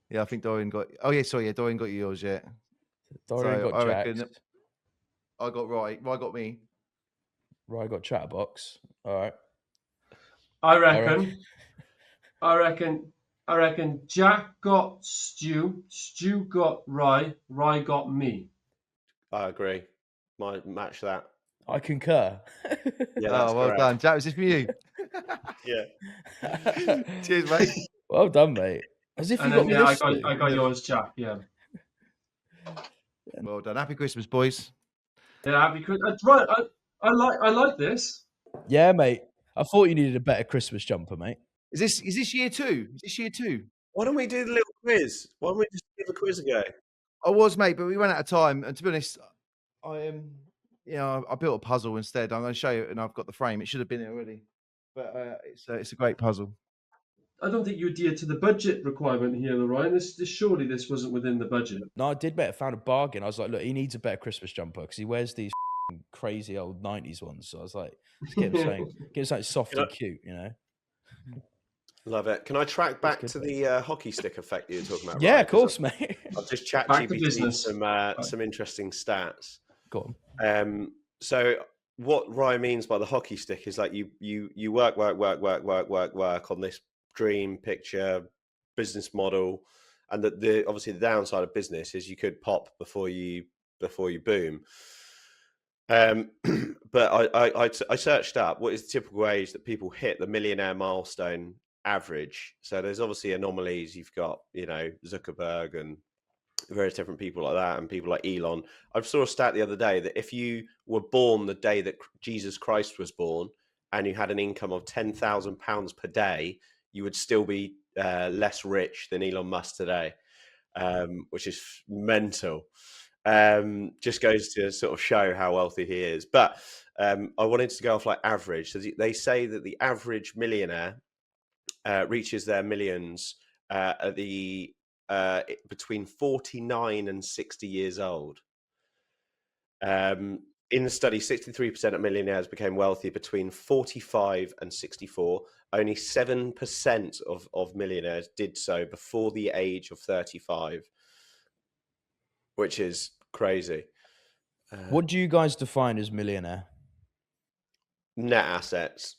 Yeah, I think Dorian got. Oh, yeah, sorry. Yeah, Dorian got you yours, yeah. Dorian So, got I Jacked. reckon- I got Ryan. Ryan got me. Ryan got Chatterbox. All right. I reckon Jack got Stu. Stu got Rye. Rye got me. I agree. Might match that. I concur. Yeah, that's Oh, well correct. done. Jack, was this for you? Yeah. Cheers, mate. Well done, mate. As if you And got then me yeah, this. I got yours, Jack. Yeah. Well done. Happy Christmas, boys. Yeah. Happy Christmas. Right. I like this. Yeah, mate. I thought you needed a better Christmas jumper, mate. Is this year two? Is this year two? Why don't we do the little quiz? Why don't we just give a quiz a go? I was, mate, but we ran out of time. And to be honest, I I built a puzzle instead. I'm going to show you, and I've got the frame. It should have been here already, but it's a great puzzle. I don't think you adhered to the budget requirement here, Ryan. Surely this wasn't within the budget. No, I did, mate. I found a bargain. I was like, look, he needs a better Christmas jumper because he wears these crazy old 90s ones. So I was like, let's get him something soft and cute, you know? Love it. Can I track back good, to the hockey stick effect you were talking about? Yeah, Ryan? of course, mate. I've just chat Back to GPT'd business. some interesting stats. Go on. So what Ryan means by the hockey stick is like you work on this dream picture business model, and the obviously the downside of business is you could pop before you boom. But I searched up what is the typical age that people hit the millionaire milestone average. So there's obviously anomalies. You've got Zuckerberg and various different people like that, and people like Elon. I saw a stat the other day that if you were born the day that Jesus Christ was born and you had an income of £10,000 per day, you would still be less rich than Elon Musk today, which is mental. Just goes to sort of show how wealthy he is. But I wanted to go off like average. So they say that the average millionaire reaches their millions at the between 49 and 60 years old. In the study, 63% of millionaires became wealthy between 45 and 64. Only 7% of millionaires did so before the age of 35, which is crazy. What do you guys define as millionaire? Net assets.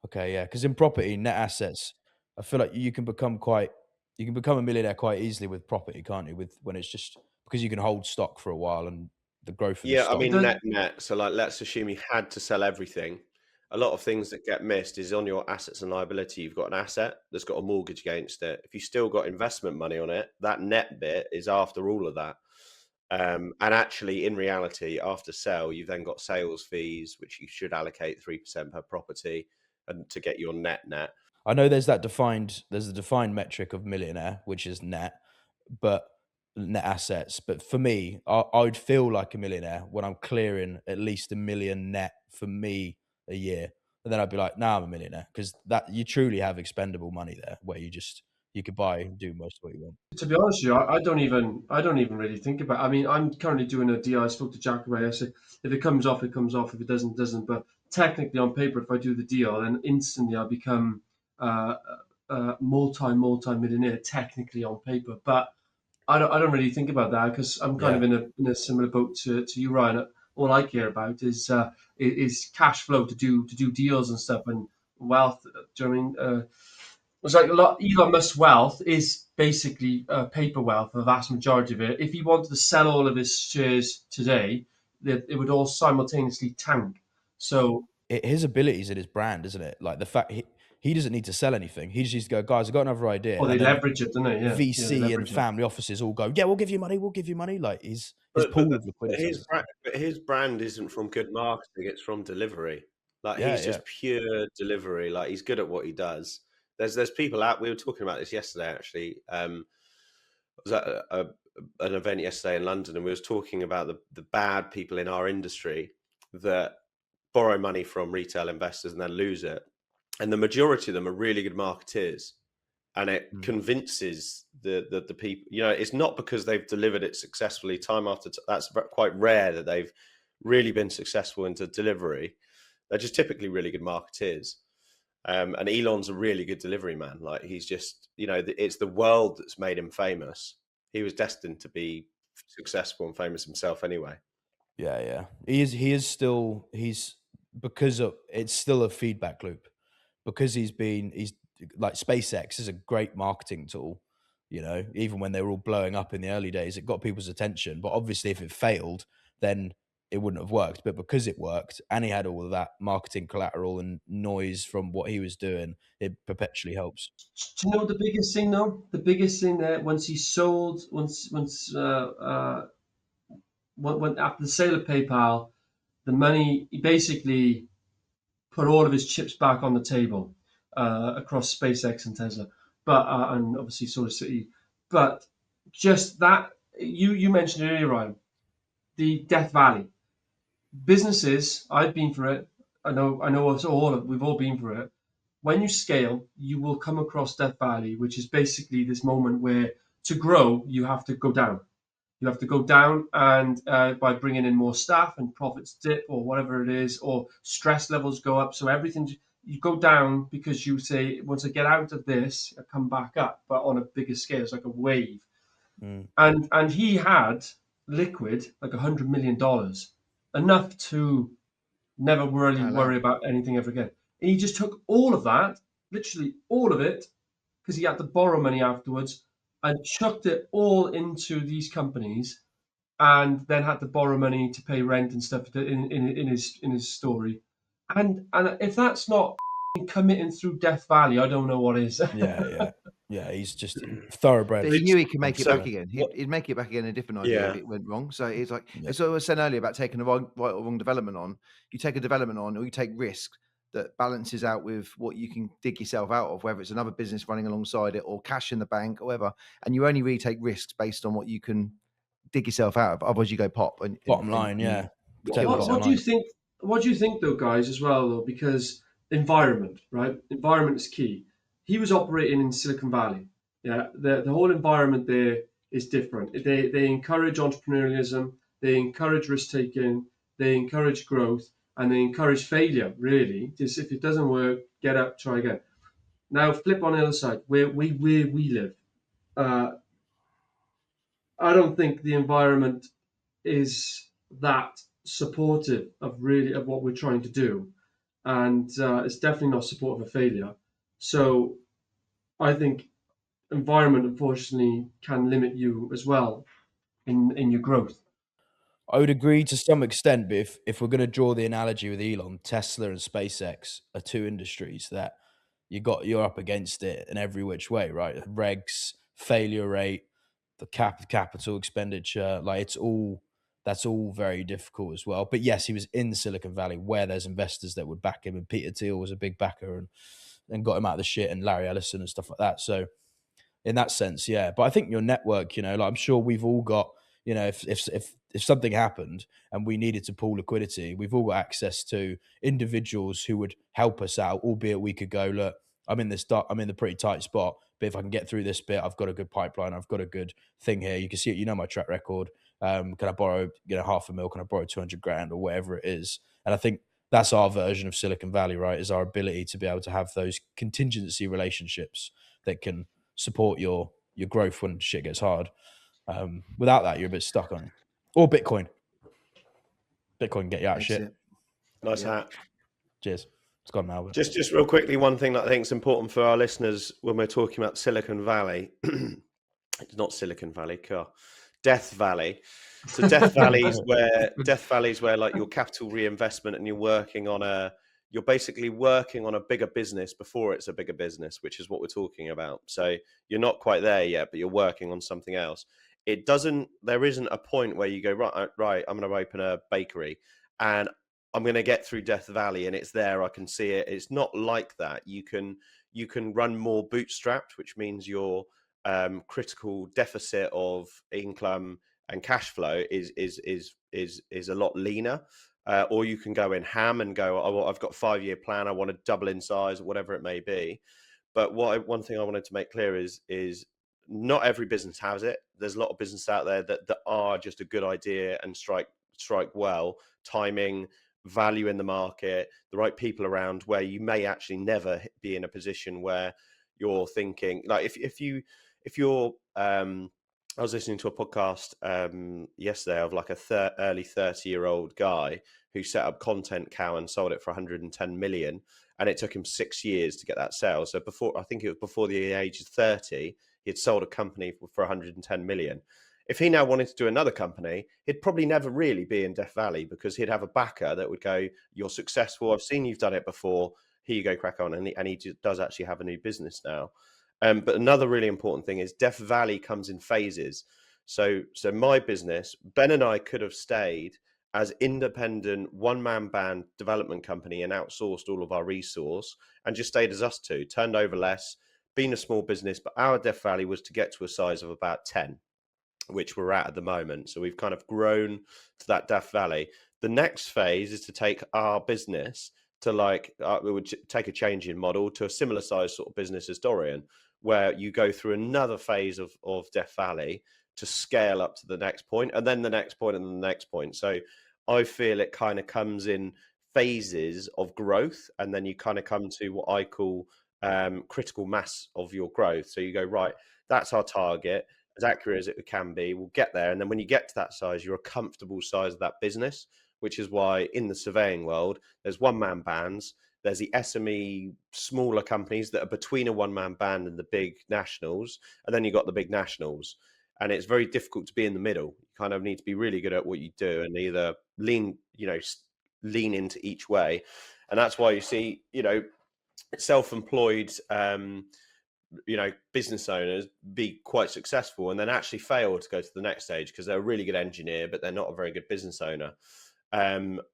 Okay, yeah, because in property, net assets, I feel like you can become a millionaire quite easily with property, can't you? When it's just because you can hold stock for a while and the growth of the Yeah, I stock. mean net. So like, let's assume you had to sell everything. A lot of things that get missed is on your assets and liability. You've got an asset that's got a mortgage against it. If you still got investment money on it, that net bit is after all of that. And actually, in reality, after sale, you've then got sales fees, which you should allocate 3% per property, and to get your net. I know there's the defined metric of millionaire, which is net, but net assets. But for me, I would feel like a millionaire when I'm clearing at least $1 million net for me a year. And then I'd be like, nah, I'm a millionaire, because that you truly have expendable money there where you could buy and do most of what you want. To be honest with you, I don't even really think about. I mean, I'm currently doing a deal. I spoke to Jack about it. I said, if it comes off, it comes off. If it doesn't, it doesn't. But technically, on paper, if I do the deal, then instantly I become uh, multi millionaire. Technically on paper, but I don't really think about that because I'm kind of Yeah. in a similar boat to you, Ryan. All I care about is cash flow to do deals and stuff and wealth. Do you know what I mean? It's like a lot. Elon Musk's wealth is basically paper wealth, the vast majority of it. If he wanted to sell all of his shares today, it would all simultaneously tank. So, His abilities in his brand, isn't it? Like the fact he doesn't need to sell anything. He just needs to go, guys, I've got another idea. or they And then leverage it, don't they? Yeah, they VC and leverage it. family offices all go, yeah, we'll give you money, we'll give you money. Like his But pool of liquidity is his brand isn't from good marketing; it's from delivery. Like yeah, he's yeah. just pure delivery. Like he's good at what he does. There's people out. We were talking about this yesterday, actually. I was at an event yesterday in London, and we was talking about the bad people in our industry that borrow money from retail investors and then lose it. And the majority of them are really good marketeers, and it convinces the people. You know, it's not because they've delivered it successfully time after that's quite rare that they've really been successful into delivery. They're just typically really good marketeers. And Elon's a really good delivery man. Like he's just, you know, it's the world that's made him famous. He was destined to be successful and famous himself anyway. Yeah, yeah. He's because of it's still a feedback loop. Because he's like SpaceX is a great marketing tool, you know, even when they were all blowing up in the early days, it got people's attention. But obviously if it failed, then it wouldn't have worked. But because it worked and he had all of that marketing collateral and noise from what he was doing, it perpetually helps. Do you know the biggest thing though? The biggest thing that once he sold, when after the sale of PayPal, the money he basically put all of his chips back on the table across SpaceX and Tesla, but and obviously Solar City. But just that you mentioned earlier, Ryan, the Death Valley businesses. I've been through it. I know us all. We've all been through it. When you scale, you will come across Death Valley, which is basically this moment where to grow you have to go down. You have to go down, and by bringing in more staff and profits dip or whatever it is, or stress levels go up. So everything you go down because you say, once I get out of this, I come back up, but on a bigger scale. It's like a wave. Mm. And he had liquid like $100 million, enough to never really Hello. worry about anything ever again. And he just took all of that, literally all of it, because he had to borrow money afterwards, and chucked it all into these companies, and then had to borrow money to pay rent and stuff in his story. And if that's not committing through Death Valley, I don't know what is. Yeah, yeah. Yeah, he's just thoroughbred. But he knew he could make it So back again. what? He'd make it back again a different idea if Yeah. it went wrong. So it's like Yeah. it's what I was saying earlier about taking the right or wrong development on. You take a development on, or you take risk that balances out with what you can dig yourself out of, whether it's another business running alongside it or cash in the bank or whatever. And you only really take risks based on what you can dig yourself out of. Otherwise, you go pop and Bottom line, you yeah. kill Protect the What, bottom what yourself. do you line. think? What do you think, though, guys, as well, though? Because environment, right? Environment is key. He was operating in Silicon Valley. Yeah, the whole environment there is different. They encourage entrepreneurialism. They encourage risk taking. They encourage growth, and they encourage failure. Really, just if it doesn't work, get up, try again. Now, flip on the other side, where we live. Uh, I don't think the environment is that supportive of really of what we're trying to do. and it's definitely not support of a failure. So I think environment, unfortunately, can limit you as well in your growth. I would agree to some extent, but if we're going to draw the analogy with Elon, Tesla and SpaceX are two industries that you're up against it in every which way, right? Regs, failure rate, the capital expenditure, like that's all very difficult as well. But yes, he was in Silicon Valley where there's investors that would back him, and Peter Thiel was a big backer and got him out of the shit, and Larry Ellison and stuff like that. So in that sense, yeah. But I think your network, like I'm sure we've all got, if something happened and we needed to pull liquidity, we've all got access to individuals who would help us out, albeit we could go, look, I'm in the pretty tight spot, but if I can get through this bit, I've got a good pipeline, I've got a good thing here. You can see it, my track record. Can I borrow, $500,000? Can I borrow 200 grand or whatever it is? And I think that's our version of Silicon Valley, right? Is our ability to be able to have those contingency relationships that can support your growth when shit gets hard. Without that, you're a bit stuck on it. Or Bitcoin. Bitcoin can get you out of shit. It. Nice Yeah. hat. Cheers. It's gone now. But Just real quickly, one thing that I think is important for our listeners when we're talking about Silicon Valley, it's not Silicon Valley, Death Valley. So Death Valley is where like your capital reinvestment, and you're basically working on a bigger business before it's a bigger business, which is what we're talking about. So you're not quite there yet, but you're working on something else. There isn't a point where you go, right, I'm going to open a bakery and I'm going to get through Death Valley and it's there, I can see it. It's not like that. You can run more bootstrapped, which means your critical deficit of income and cash flow is a lot leaner. Or you can go in ham and go, oh, I've got a 5-year plan, I want to double in size, whatever it may be. But one thing I wanted to make clear is not every business has it. There's a lot of businesses out there that are just a good idea and strike well, timing, value in the market, the right people around, where you may actually never be in a position where you're thinking, like if you're I was listening to a podcast yesterday of like a early 30-year-old guy who set up Content Cow and sold it for 110 million, and it took him 6 years to get that sale. So I think it was before the age of 30, he had sold a company for 110 million. If he now wanted to do another company, he'd probably never really be in Death Valley, because he'd have a backer that would go, you're successful, I've seen you've done it before, here you go, crack on. And he does actually have a new business now. But another really important thing is Death Valley comes in phases. So my business, Ben and I could have stayed as independent one-man band development company and outsourced all of our resource and just stayed as us two, turned over less, been a small business, but our Death Valley was to get to a size of about 10, which we're at the moment. So we've kind of grown to that Death Valley. The next phase is to take our business to we would take a change in model to a similar size sort of business as Dorian, where you go through another phase of Death Valley to scale up to the next point, and then the next point, and then the next point. So I feel it kind of comes in phases of growth, and then you kind of come to what I call critical mass of your growth. So you go, right, that's our target, as accurate as it can be, we'll get there. And then when you get to that size, you're a comfortable size of that business, which is why in the surveying world, there's one-man bands, there's the SME smaller companies that are between a one-man band and the big nationals, and then you've got the big nationals. And it's very difficult to be in the middle. You kind of need to be really good at what you do and either lean into each way. And that's why you see, self-employed business owners be quite successful and then actually fail to go to the next stage because they're a really good engineer, but they're not a very good business owner.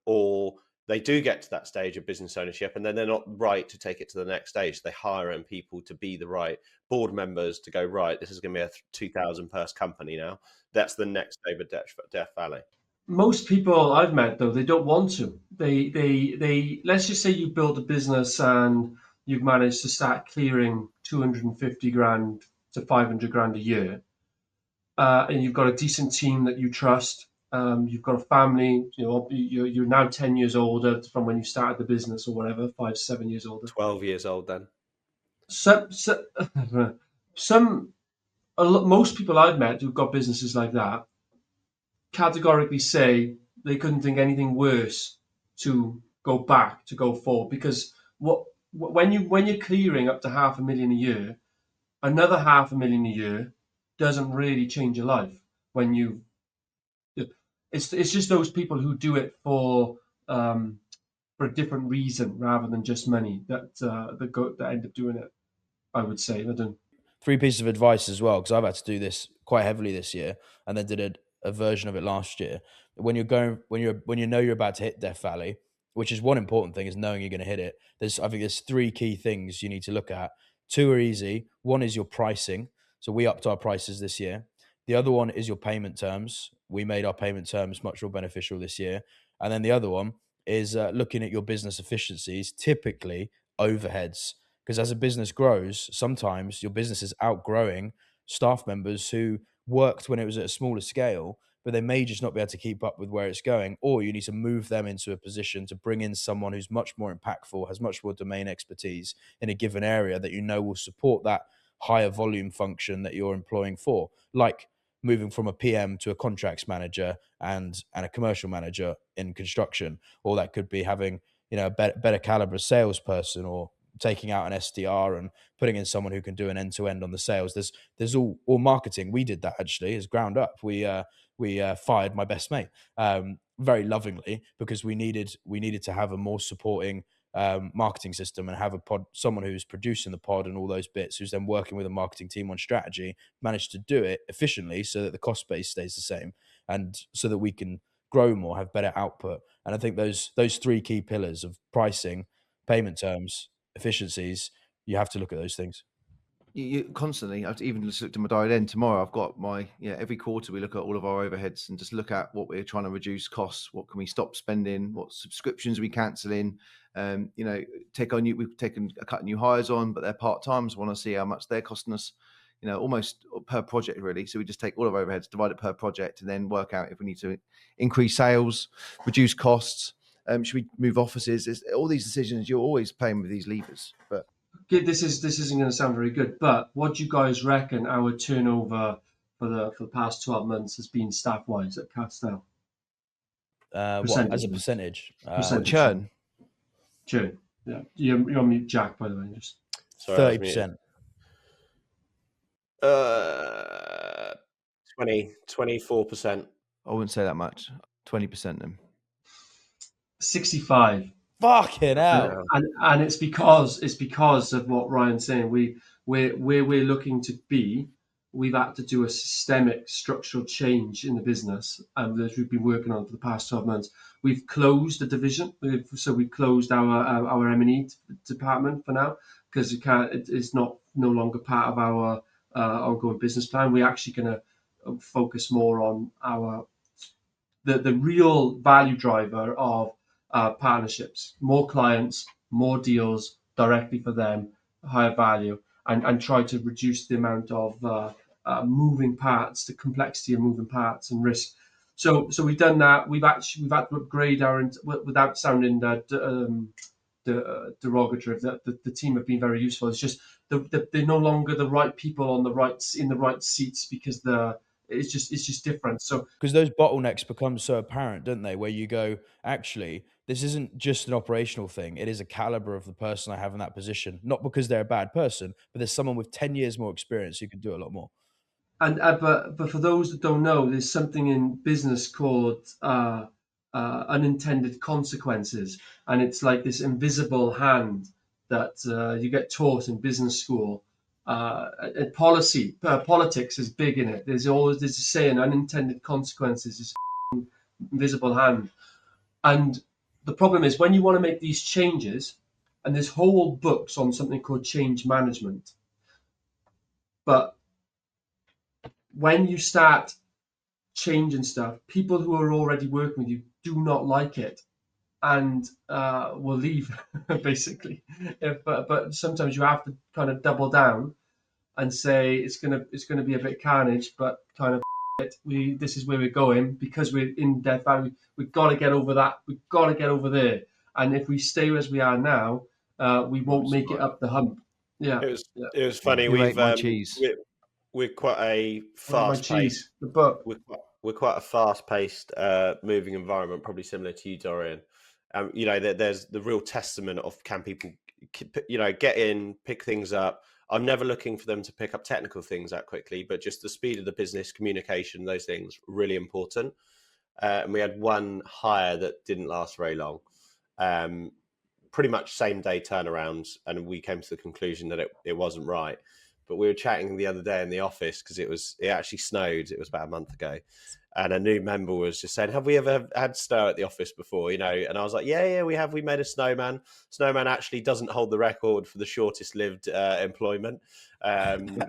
Or they do get to that stage of business ownership and then they're not right to take it to the next stage. So they hire in people to be the right board members to go, right, this is going to be a 2,000 person company now. That's the next stage of Death Valley. Most people I've met, though, they don't want to. They let's just say you build a business and you've managed to start clearing 250 grand to 500 grand a year, and you've got a decent team that you trust. You've got a family. You're now 10 years older from when you started the business, or whatever, 5, 7 years older. 12 years old then. Most people I've met who've got businesses like that categorically say they couldn't think anything worse to go back to go forward, because when you're clearing up to 500,000 a year, another 500,000 a year doesn't really change your life. When you it's just those people who do it for a different reason rather than just money that end up doing it, I would say. I don't. 3 pieces of advice as well, because I've had to do this quite heavily this year, and then did a version of it last year. When you know you're about to hit Death Valley, which is one important thing, is knowing you're going to hit it. I think there's 3 key things you need to look at. 2 are easy. One is your pricing. So we upped our prices this year. The other one is your payment terms. We made our payment terms much more beneficial this year. And then the other one is looking at your business efficiencies, typically overheads. Because as a business grows, sometimes your business is outgrowing staff members who worked when it was at a smaller scale, but they may just not be able to keep up with where it's going, or you need to move them into a position to bring in someone who's much more impactful, has much more domain expertise in a given area that you know will support that higher volume function that you're employing for, like moving from a PM to a contracts manager and a commercial manager in construction, or that could be having a better caliber salesperson, or taking out an SDR and putting in someone who can do an end-to-end on the sales. There's all marketing. We did that actually as ground up. We fired my best mate very lovingly, because we needed to have a more supporting marketing system, and have someone who's producing the pod and all those bits, who's then working with a marketing team on strategy, managed to do it efficiently so that the cost base stays the same, and so that we can grow more, have better output. And I think those 3 key pillars of pricing, payment terms, efficiencies, you have to look at those things. You constantly, I've even just looked at my diary. Then tomorrow I've got my every quarter we look at all of our overheads and just look at what we're trying to reduce costs, what can we stop spending, what subscriptions are we cancelling. We've taken a cut of new hires on, but they're part-time, so want to see how much they're costing us, almost per project really. So we just take all of our overheads, divide it per project, and then work out if we need to increase sales, reduce costs. Should we move offices? All these decisions, you're always playing with these levers. But This isn't going to sound very good, but what do you guys reckon our turnover for the past 12 months has been staff-wise at Castell? What as a percentage? churn. Churn. Yeah, you're on mute, Jack. By the way, just 30%. 24%. I wouldn't say that much. 20% then. 65. Fucking hell. And it's because of what Ryan's saying. Where we're looking to be, we've had to do a systemic structural change in the business, and that we've been working on for the past 12 months. We've closed the division, so we've closed our M&E department for now, because it's no longer part of our ongoing business plan. We're actually going to focus more on the real value driver of partnerships, more clients, more deals directly for them, higher value, and try to reduce the amount of moving parts, the complexity of moving parts and risk. So we've done that. We've had to upgrade without sounding derogatory. The team have been very useful. It's just they're no longer the right people in the right seats, because it's just different. So because those bottlenecks become so apparent, don't they? Where you go, actually, this isn't just an operational thing. It is a caliber of the person I have in that position. Not because they're a bad person, but there's someone with 10 years more experience who can do a lot more. And but for those that don't know, there's something in business called unintended consequences, and it's like this invisible hand that you get taught in business school. And politics is big in it. There's a saying, unintended consequences is invisible hand. And the problem is, when you want to make these changes, and there's whole books on something called change management, but when you start changing stuff, people who are already working with you do not like it, and will leave basically. But sometimes you have to kind of double down and say it's gonna be a bit carnage, but kind of this is where we're going, because we're in Death Valley. We've got to get over that. We've got to get over there. And if we stay as we are now, we won't make it up the hump. Yeah, it was funny. You ate my cheese. We're quite a my fast-paced. cheese, the book. We're quite a fast-paced moving environment, probably similar to you, Dorian. There's the real testament of can people, get in, pick things up. I'm never looking for them to pick up technical things that quickly, but just the speed of the business, communication, those things, really important. And we had one hire that didn't last very long. Pretty much same day turnarounds, and we came to the conclusion that it wasn't right. But we were chatting the other day in the office because it actually snowed. It was about a month ago, and a new member was just saying, "Have we ever had snow at the office before?" And I was like, "Yeah, we have. We made a snowman. Snowman actually doesn't hold the record for the shortest lived employment." That's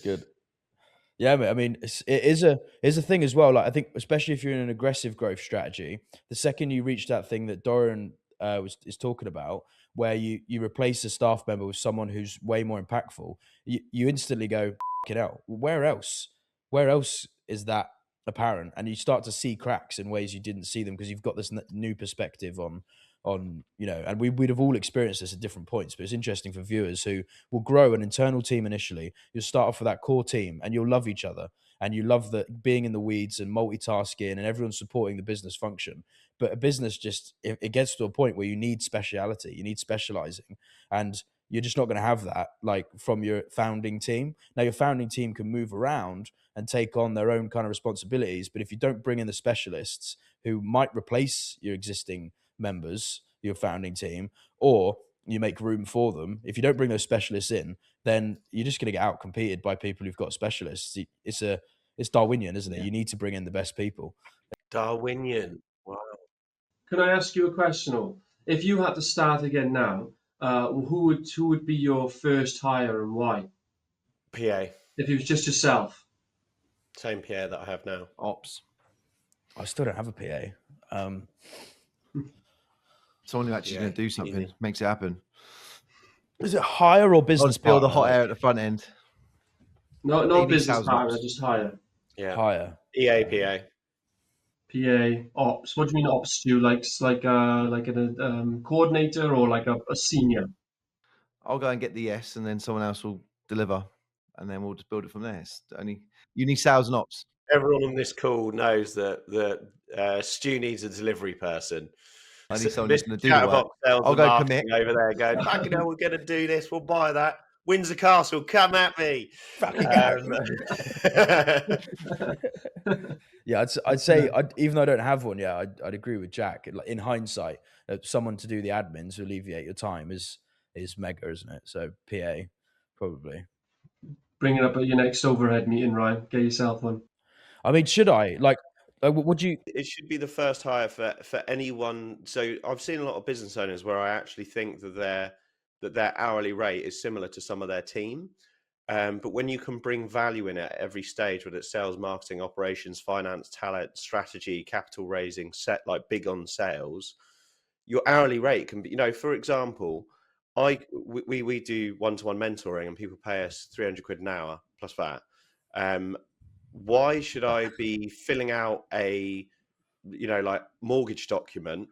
good. Yeah, mate, I mean, it is a thing as well. Like, I think, especially if you're in an aggressive growth strategy, the second you reach that thing that Dorian is talking about, where you replace a staff member with someone who's way more impactful, you instantly go, "F***ing hell, where else? Where else is that apparent?" And you start to see cracks in ways you didn't see them because you've got this new perspective on and we'd have all experienced this at different points, but it's interesting for viewers who will grow an internal team initially. You'll start off with that core team and you'll love each other and you love the being in the weeds and multitasking and everyone supporting the business function. But a business just, it gets to a point where you need speciality, you need specializing, and you're just not going to have that like from your founding team. Now your founding team can move around and take on their own kind of responsibilities, but if you don't bring in the specialists who might replace your existing members, your founding team, or you make room for them, if you don't bring those specialists in, then you're just going to get out competed by people who've got specialists. It's Darwinian, isn't it? Yeah. You need to bring in the best people. Darwinian. Wow. Can I ask you a question? Or if you had to start again now, who would be your first hire and why? PA. If it was just yourself. Same PA that I have now. Ops. I still don't have a PA. Someone who actually Yeah, going to do something, easy. makes it happen. Is it hire or business I'll feel the partner? hot air at the front end. No, AD not business sales partner, ops. just hire. Yeah. Hire. EA, PA. PA, ops. What do you mean ops? Do you like a coordinator or like a senior? I'll go and get the yes, and then someone else will deliver, and then we'll just build it from there. You need sales and ops. Everyone on this call knows that Stu needs a delivery person. I need someone Mr. who's going to do the work. Chatterbox sales I'll and go marketing commit. over there going, fucking hell, we're going to do this. We'll buy that. Windsor Castle, come at me. Fucking Um, Yeah, I'd say even though I don't have one, yeah, I'd agree with Jack. Like, in hindsight, someone to do the admin to alleviate your time is mega, isn't it? So PA, probably. Bring it up at your next overhead meeting, Ryan. Get yourself one. I mean, should I would you? it should be the first hire for anyone. So I've seen a lot of business owners where I actually think that their hourly rate is similar to some of their team. But when you can bring value in at every stage, whether it's sales, marketing, operations, finance, talent, strategy, capital raising, set like big on sales, your hourly rate can be, for example, we do one-to-one mentoring and people pay us 300 quid an hour plus that. Why should I be filling out a like mortgage document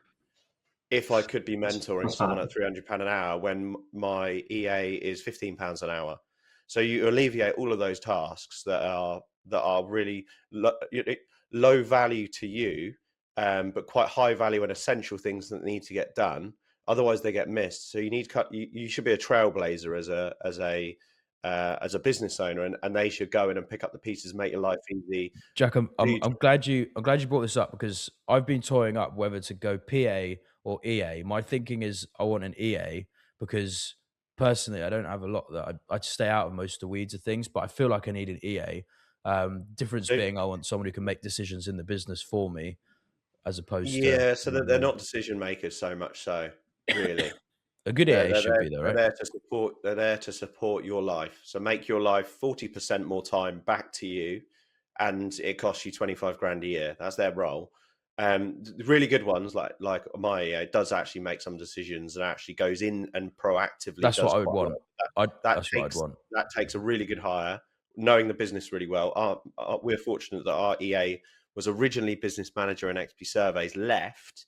if I could be mentoring someone at £300 an hour when my EA is £15 an hour? So you alleviate all of those tasks that are really low value to you, but quite high value and essential things that need to get done. Otherwise, they get missed. So you should be a trailblazer as a business owner, and they should go in and pick up the pieces, make your life easy. Jack, I'm glad you brought this up because I've been toying up whether to go PA or EA. My thinking is I want an EA because personally I don't have a lot that I'd stay out of most of the weeds of things, but I feel like I need an EA. Difference being I want someone who can make decisions in the business for me as opposed to so that they're not decision makers so much. So really. A good EA should be though, right? They're there to support your life. So make your life 40% more time back to you, and it costs you 25 grand a year. That's their role. The really good ones like my EA does actually make some decisions and actually goes in and proactively. That's does what I would quite want. That's what I'd want. That takes a really good hire, knowing the business really well. We're fortunate that our EA was originally business manager in XP Surveys, left.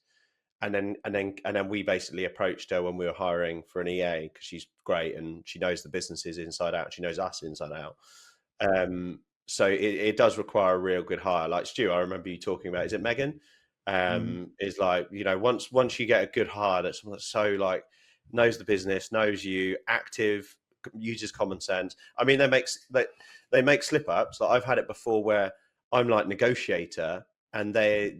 And then we basically approached her when we were hiring for an EA because she's great and she knows the businesses inside out. She knows us inside out. So it does require a real good hire. Like Stu, I remember you talking about, is it Megan? is like, you know, once you get a good hire, that's someone that's so like knows the business, knows you, active, uses common sense. I mean, they make slip ups. Like I've had it before where I'm like negotiator, and they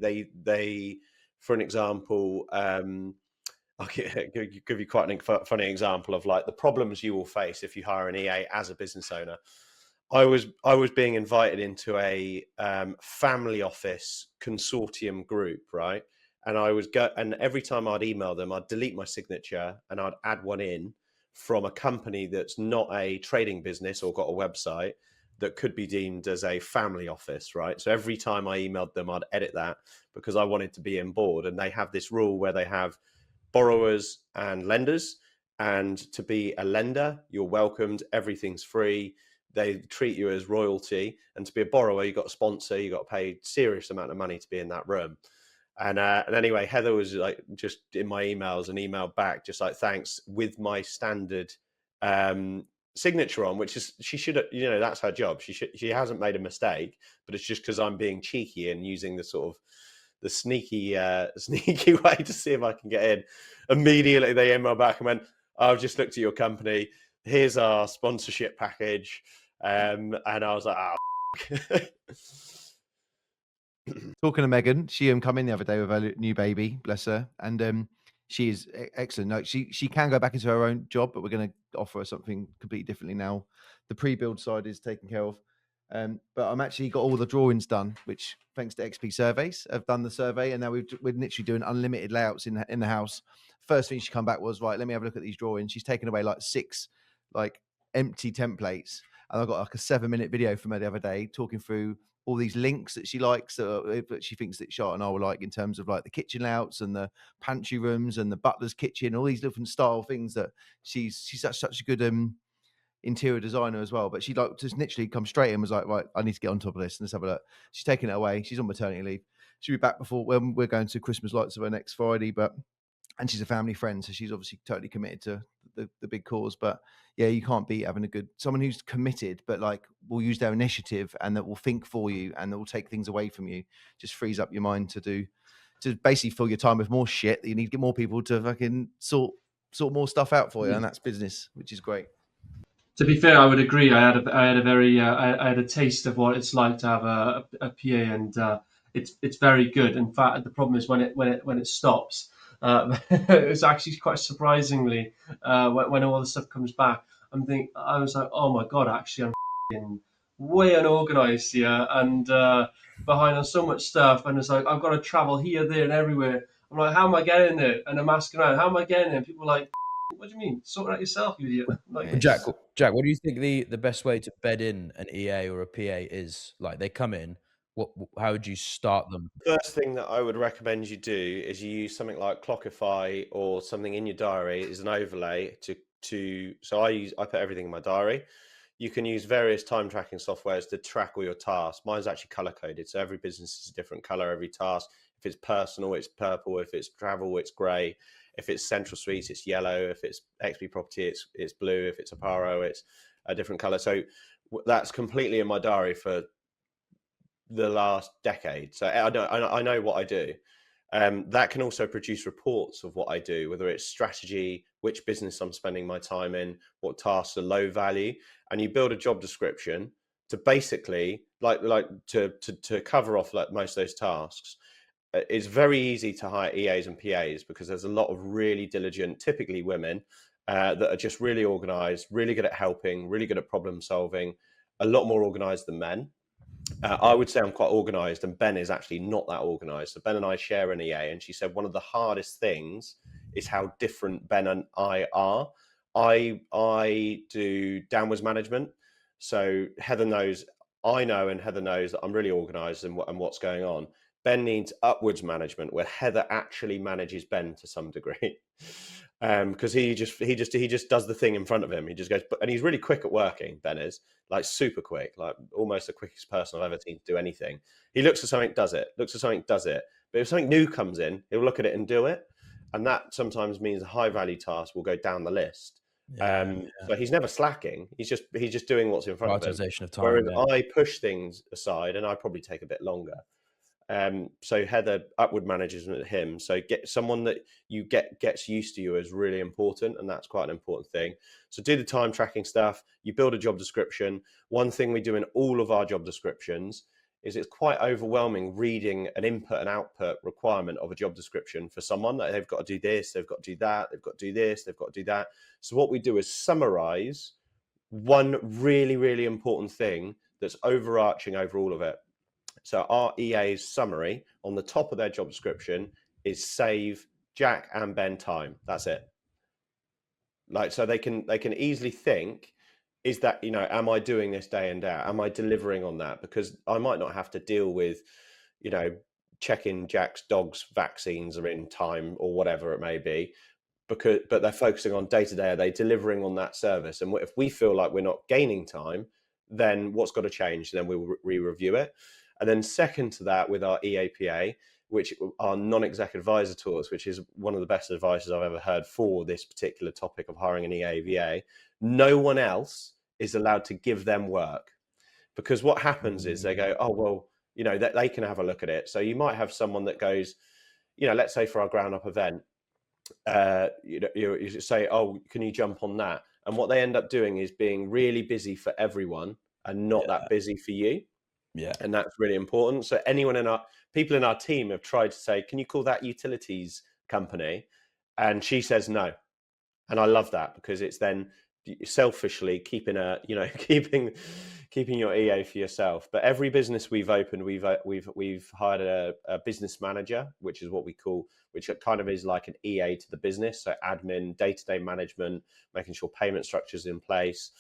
for an example, I'll give you quite a funny example of like the problems you will face if you hire an EA as a business owner. I was being invited into a family office consortium group, right? And and every time I'd email them, I'd delete my signature and I'd add one in from a company that's not a trading business or got a website that could be deemed as a family office, right? So every time I emailed them, I'd edit that because I wanted to be on board. And they have this rule where they have borrowers and lenders. And to be a lender, you're welcomed, everything's free. They treat you as royalty. And to be a borrower, you've got a sponsor, you've got to pay a serious amount of money to be in that room. And anyway, Heather was like just in my emails and emailed back, just like, thanks, with my standard signature on, which is, she should, you know, that's her job. She hasn't made a mistake, but it's just because I'm being cheeky and using the sort of the sneaky way to see if I can get in. Immediately they emailed back and went, I've just looked at your company. Here's our sponsorship package. And I was like, oh. Talking to Megan, she come in the other day with her new baby, bless her, and she is excellent. No, she can go back into her own job, but we're going to offer her something completely differently now. The pre-build side is taken care of, but I'm actually got all the drawings done, which thanks to XP Surveys, have done the survey, and now we're literally doing unlimited layouts in the house. First thing she come back was, right, let me have a look at these drawings. She's taken away like 6 like empty templates, and I got like a 7-minute video from her the other day talking through all these links that she likes that she thinks that Charlotte and I will like, in terms of like the kitchen layouts and the pantry rooms and the butler's kitchen, all these different style things that she's such a good interior designer as well. But she like just literally come straight in and was like, right, I need to get on top of this and let's have a look. She's taking it away. She's on maternity leave. She'll be back before when we're going to Christmas lights of her next Friday, and she's a family friend, so she's obviously totally committed to the big cause. But yeah, you can't beat having someone who's committed, but like will use their initiative and that will think for you and that will take things away from you. Just frees up your mind to basically fill your time with more shit that you need to get more people to fucking sort more stuff out for you, and that's business, which is great. To be fair, I would agree. I had a very I had a taste of what it's like to have a PA, and it's very good. In fact, the problem is when it stops. It's actually quite surprisingly when all the stuff comes back. I was like, oh my god, actually I'm way unorganized here and behind on so much stuff. And it's like I've got to travel here, there, and everywhere. I'm like, how am I getting there? And I'm asking around, how am I getting there? And people are like, what do you mean? Sort it out yourself, you idiot. Like, Jack, what do you think the best way to bed in an EA or a PA is? Like they come in, how would you start them? First thing that I would recommend you do is you use something like Clockify or something in your diary is an overlay so I put everything in my diary. You can use various time tracking softwares to track all your tasks. Mine's actually color coded, so every business is a different color, every task. If it's personal, it's purple. If it's travel, it's grey. If it's central suites, it's yellow. If it's XP property, it's blue. If it's Aparo, it's a different color. So that's completely in my diary for the last decade. So I know what I do. That can also produce reports of what I do, whether it's strategy, which business I'm spending my time in, what tasks are low value, and you build a job description to basically to cover off like most of those tasks. It's very easy to hire EAs and PAs because there's a lot of really diligent, typically women, that are just really organized, really good at helping, really good at problem solving, a lot more organized than men. I would say I'm quite organized, and Ben is actually not that organized. So Ben and I share an EA, and she said one of the hardest things is how different Ben and I are. I do downwards management, so Heather knows, I know, and Heather knows that I'm really organized and what's going on. Ben needs upwards management, where Heather actually manages Ben to some degree, because he just does the thing in front of him. He just goes, and he's really quick at working. Ben is like super quick, like almost the quickest person I've ever seen to do anything. He looks at something, does it. Looks at something, does it. But if something new comes in, he'll look at it and do it, and that sometimes means a high value task will go down the list. So he's never slacking. He's just doing what's in front of him. Prioritization of time. Whereas I push things aside, and I probably take a bit longer. So Heather upward management him. So get someone that gets used to you is really important, and that's quite an important thing. So do the time tracking stuff. You build a job description. One thing we do in all of our job descriptions is it's quite overwhelming reading an input and output requirement of a job description for someone that they've got to do this, they've got to do that, they've got to do this, they've got to do that. So what we do is summarize one really, really important thing that's overarching over all of it. So our EA's summary on the top of their job description is save Jack and Ben time. That's it. Like, so they can easily think, is that, am I doing this day in, day out? Am I delivering on that? Because I might not have to deal with, checking Jack's dog's vaccines are in time or whatever it may be, but they're focusing on day to day. Are they delivering on that service? And if we feel like we're not gaining time, then what's got to change? And then we'll re-review it. And then second to that, with our EAPA, which are non-exec advisor tools, which is one of the best advices I've ever heard for this particular topic of hiring an EAVA, no one else is allowed to give them work. Because what happens is they go, oh, well, they can have a look at it. So you might have someone that goes, let's say for our ground up event, you say, oh, can you jump on that? And what they end up doing is being really busy for everyone and not that busy for you. Yeah. And that's really important. So people in our team have tried to say, can you call that utilities company? And she says no. And I love that, because it's then selfishly keeping your EA for yourself. But every business we've opened, we've hired a business manager, which is what we call, which kind of is like an EA to the business. So admin, day-to-day management, making sure payment structures in place.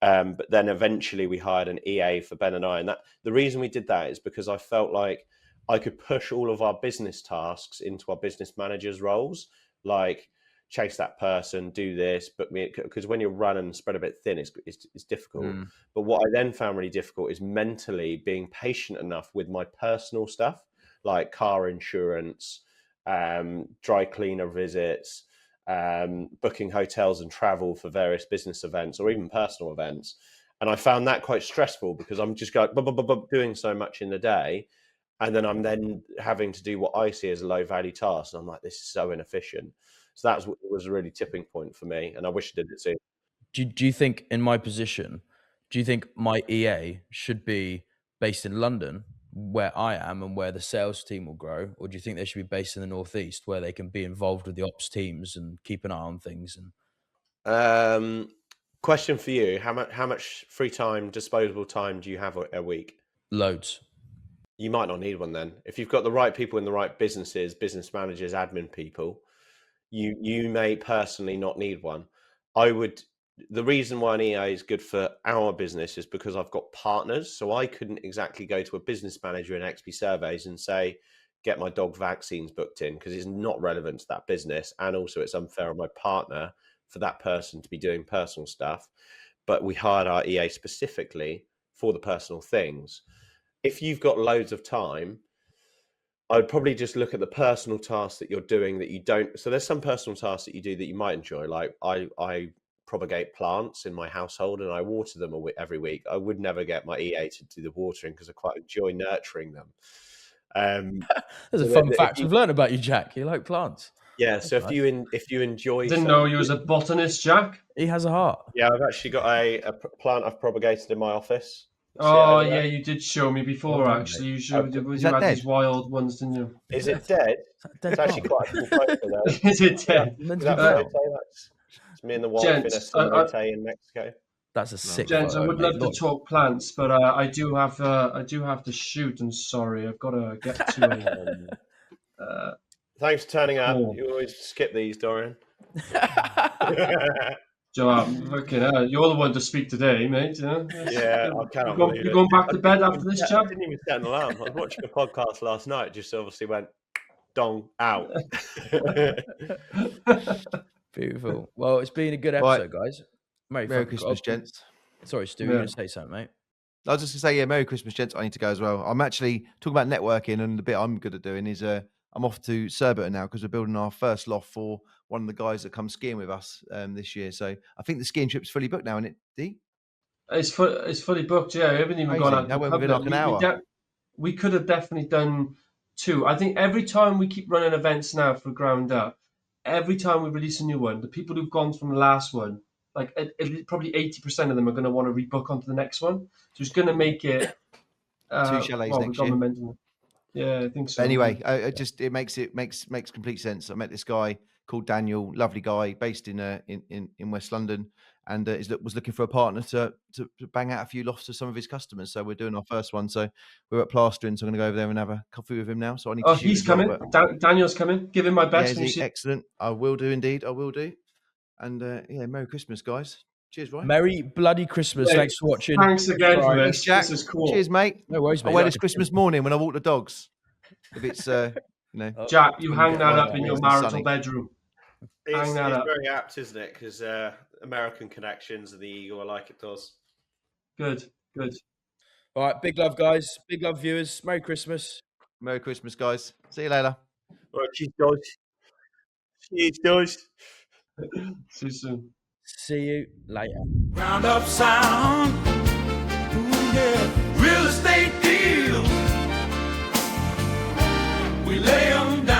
But then eventually we hired an EA for Ben and I. And the reason we did that is because I felt like I could push all of our business tasks into our business managers' roles, like chase that person, do this, book me, because when you run and spread a bit thin, it's difficult. But what I then found really difficult is mentally being patient enough with my personal stuff, like car insurance, dry cleaner visits, booking hotels and travel for various business events or even personal events. And I found that quite stressful, because I'm just doing so much in the day. And then I'm then having to do what I see as a low value task. And I'm like, this is so inefficient. So that was a really tipping point for me. And I wish I did it too. Do you think, in my position, do you think my EA should be based in London, where I am and where the sales team will grow? Or do you think they should be based in the Northeast, where they can be involved with the ops teams and keep an eye on things? And question for you: how much free time, disposable time do you have a week? Loads. You might not need one then. If you've got the right people in the right businesses, business managers, admin people, you may personally not need one. The reason why an EA is good for our business is because I've got partners. So I couldn't exactly go to a business manager in XP Surveys and say, get my dog vaccines booked in, because it's not relevant to that business. And also it's unfair on my partner for that person to be doing personal stuff. But we hired our EA specifically for the personal things. If you've got loads of time, I'd probably just look at the personal tasks that you're doing that you don't. So there's some personal tasks that you do that you might enjoy. Like I propagate plants in my household and I water them every week. I would never get my EA to do the watering because I quite enjoy nurturing them. There's a fun fact we've learned about you, Jack. You like plants. Yeah. So if you enjoy, Didn't know you was a botanist, Jack. He has a heart. Yeah, I've actually got a plant I've propagated in my office. Oh yeah, you did show me before. Well done, Actually, mate. you showed you that had dead? these wild ones, didn't you? Is it dead? It's actually quite a cool photo though. Is it dead? Meant Is to that be brown. photo? It's me and the wife in a Gents, cenote in Mexico. That's a sick Gents, I photo, would mate. love to talk plants, but I do have to shoot. I'm sorry, I've got to get to a. Thanks for turning up. Cool. You always skip these, Dorian. Okay, you're the one to speak today, mate. Yeah, I cannot believe You it. going back to bed after this, I Jack? didn't even set an alarm. I was watching a podcast last night. Just obviously went dong out. Beautiful. Well, it's been a good episode, guys. Merry Christmas, gents. Sorry, Stu, you're going to say something, mate? I was just going to say, yeah, Merry Christmas, gents. I need to go as well. I'm actually talking about networking, and the bit I'm good at doing is I'm off to Surbiton now because we're building our first loft for one of the guys that comes skiing with us this year. So I think the skiing trip's fully booked now, isn't it, D? It's fully booked, yeah. We haven't even Crazy. gone out. Now we're within like an hour. We could have definitely done 2. I think every time we keep running events now for Ground Up, every time we release a new one, the people who've gone from the last one, like probably 80% of them are going to want to rebook onto the next one. So it's going to make it. 2 chalets We've next got year. momentum. Yeah, I think so. But anyway, it makes complete sense. I met this guy called Daniel, lovely guy, based in West London, and was looking for a partner to bang out a few lofts to some of his customers. So we're doing our first one. So we're at Plastering, so I'm going to go over there and have a coffee with him now. So I need to shoot He's as well, coming. but- Daniel's coming. Give him my yeah, best is when you he? see. Excellent. I will do indeed. I will do. And yeah, Merry Christmas, guys. Cheers, right? Merry bloody Christmas. Mate, Thanks for watching. Thanks again for Thanks, this. Jack. This is cool. Cheers, mate. No worries, I mate. wear this Christmas morning when I walk the dogs. If it's Jack, you hang that fine up in degrees your and marital sunny. bedroom. Hang It's that up. very apt, isn't it? Because American connections and the Eagle are like it does. Good. All right, big love, guys. Big love, viewers. Merry Christmas. Merry Christmas, guys. See you later. Well, cheers, guys. Cheers, guys. See you soon. See you later. Ground up sound. Ooh, yeah. Real estate deals. We lay them down.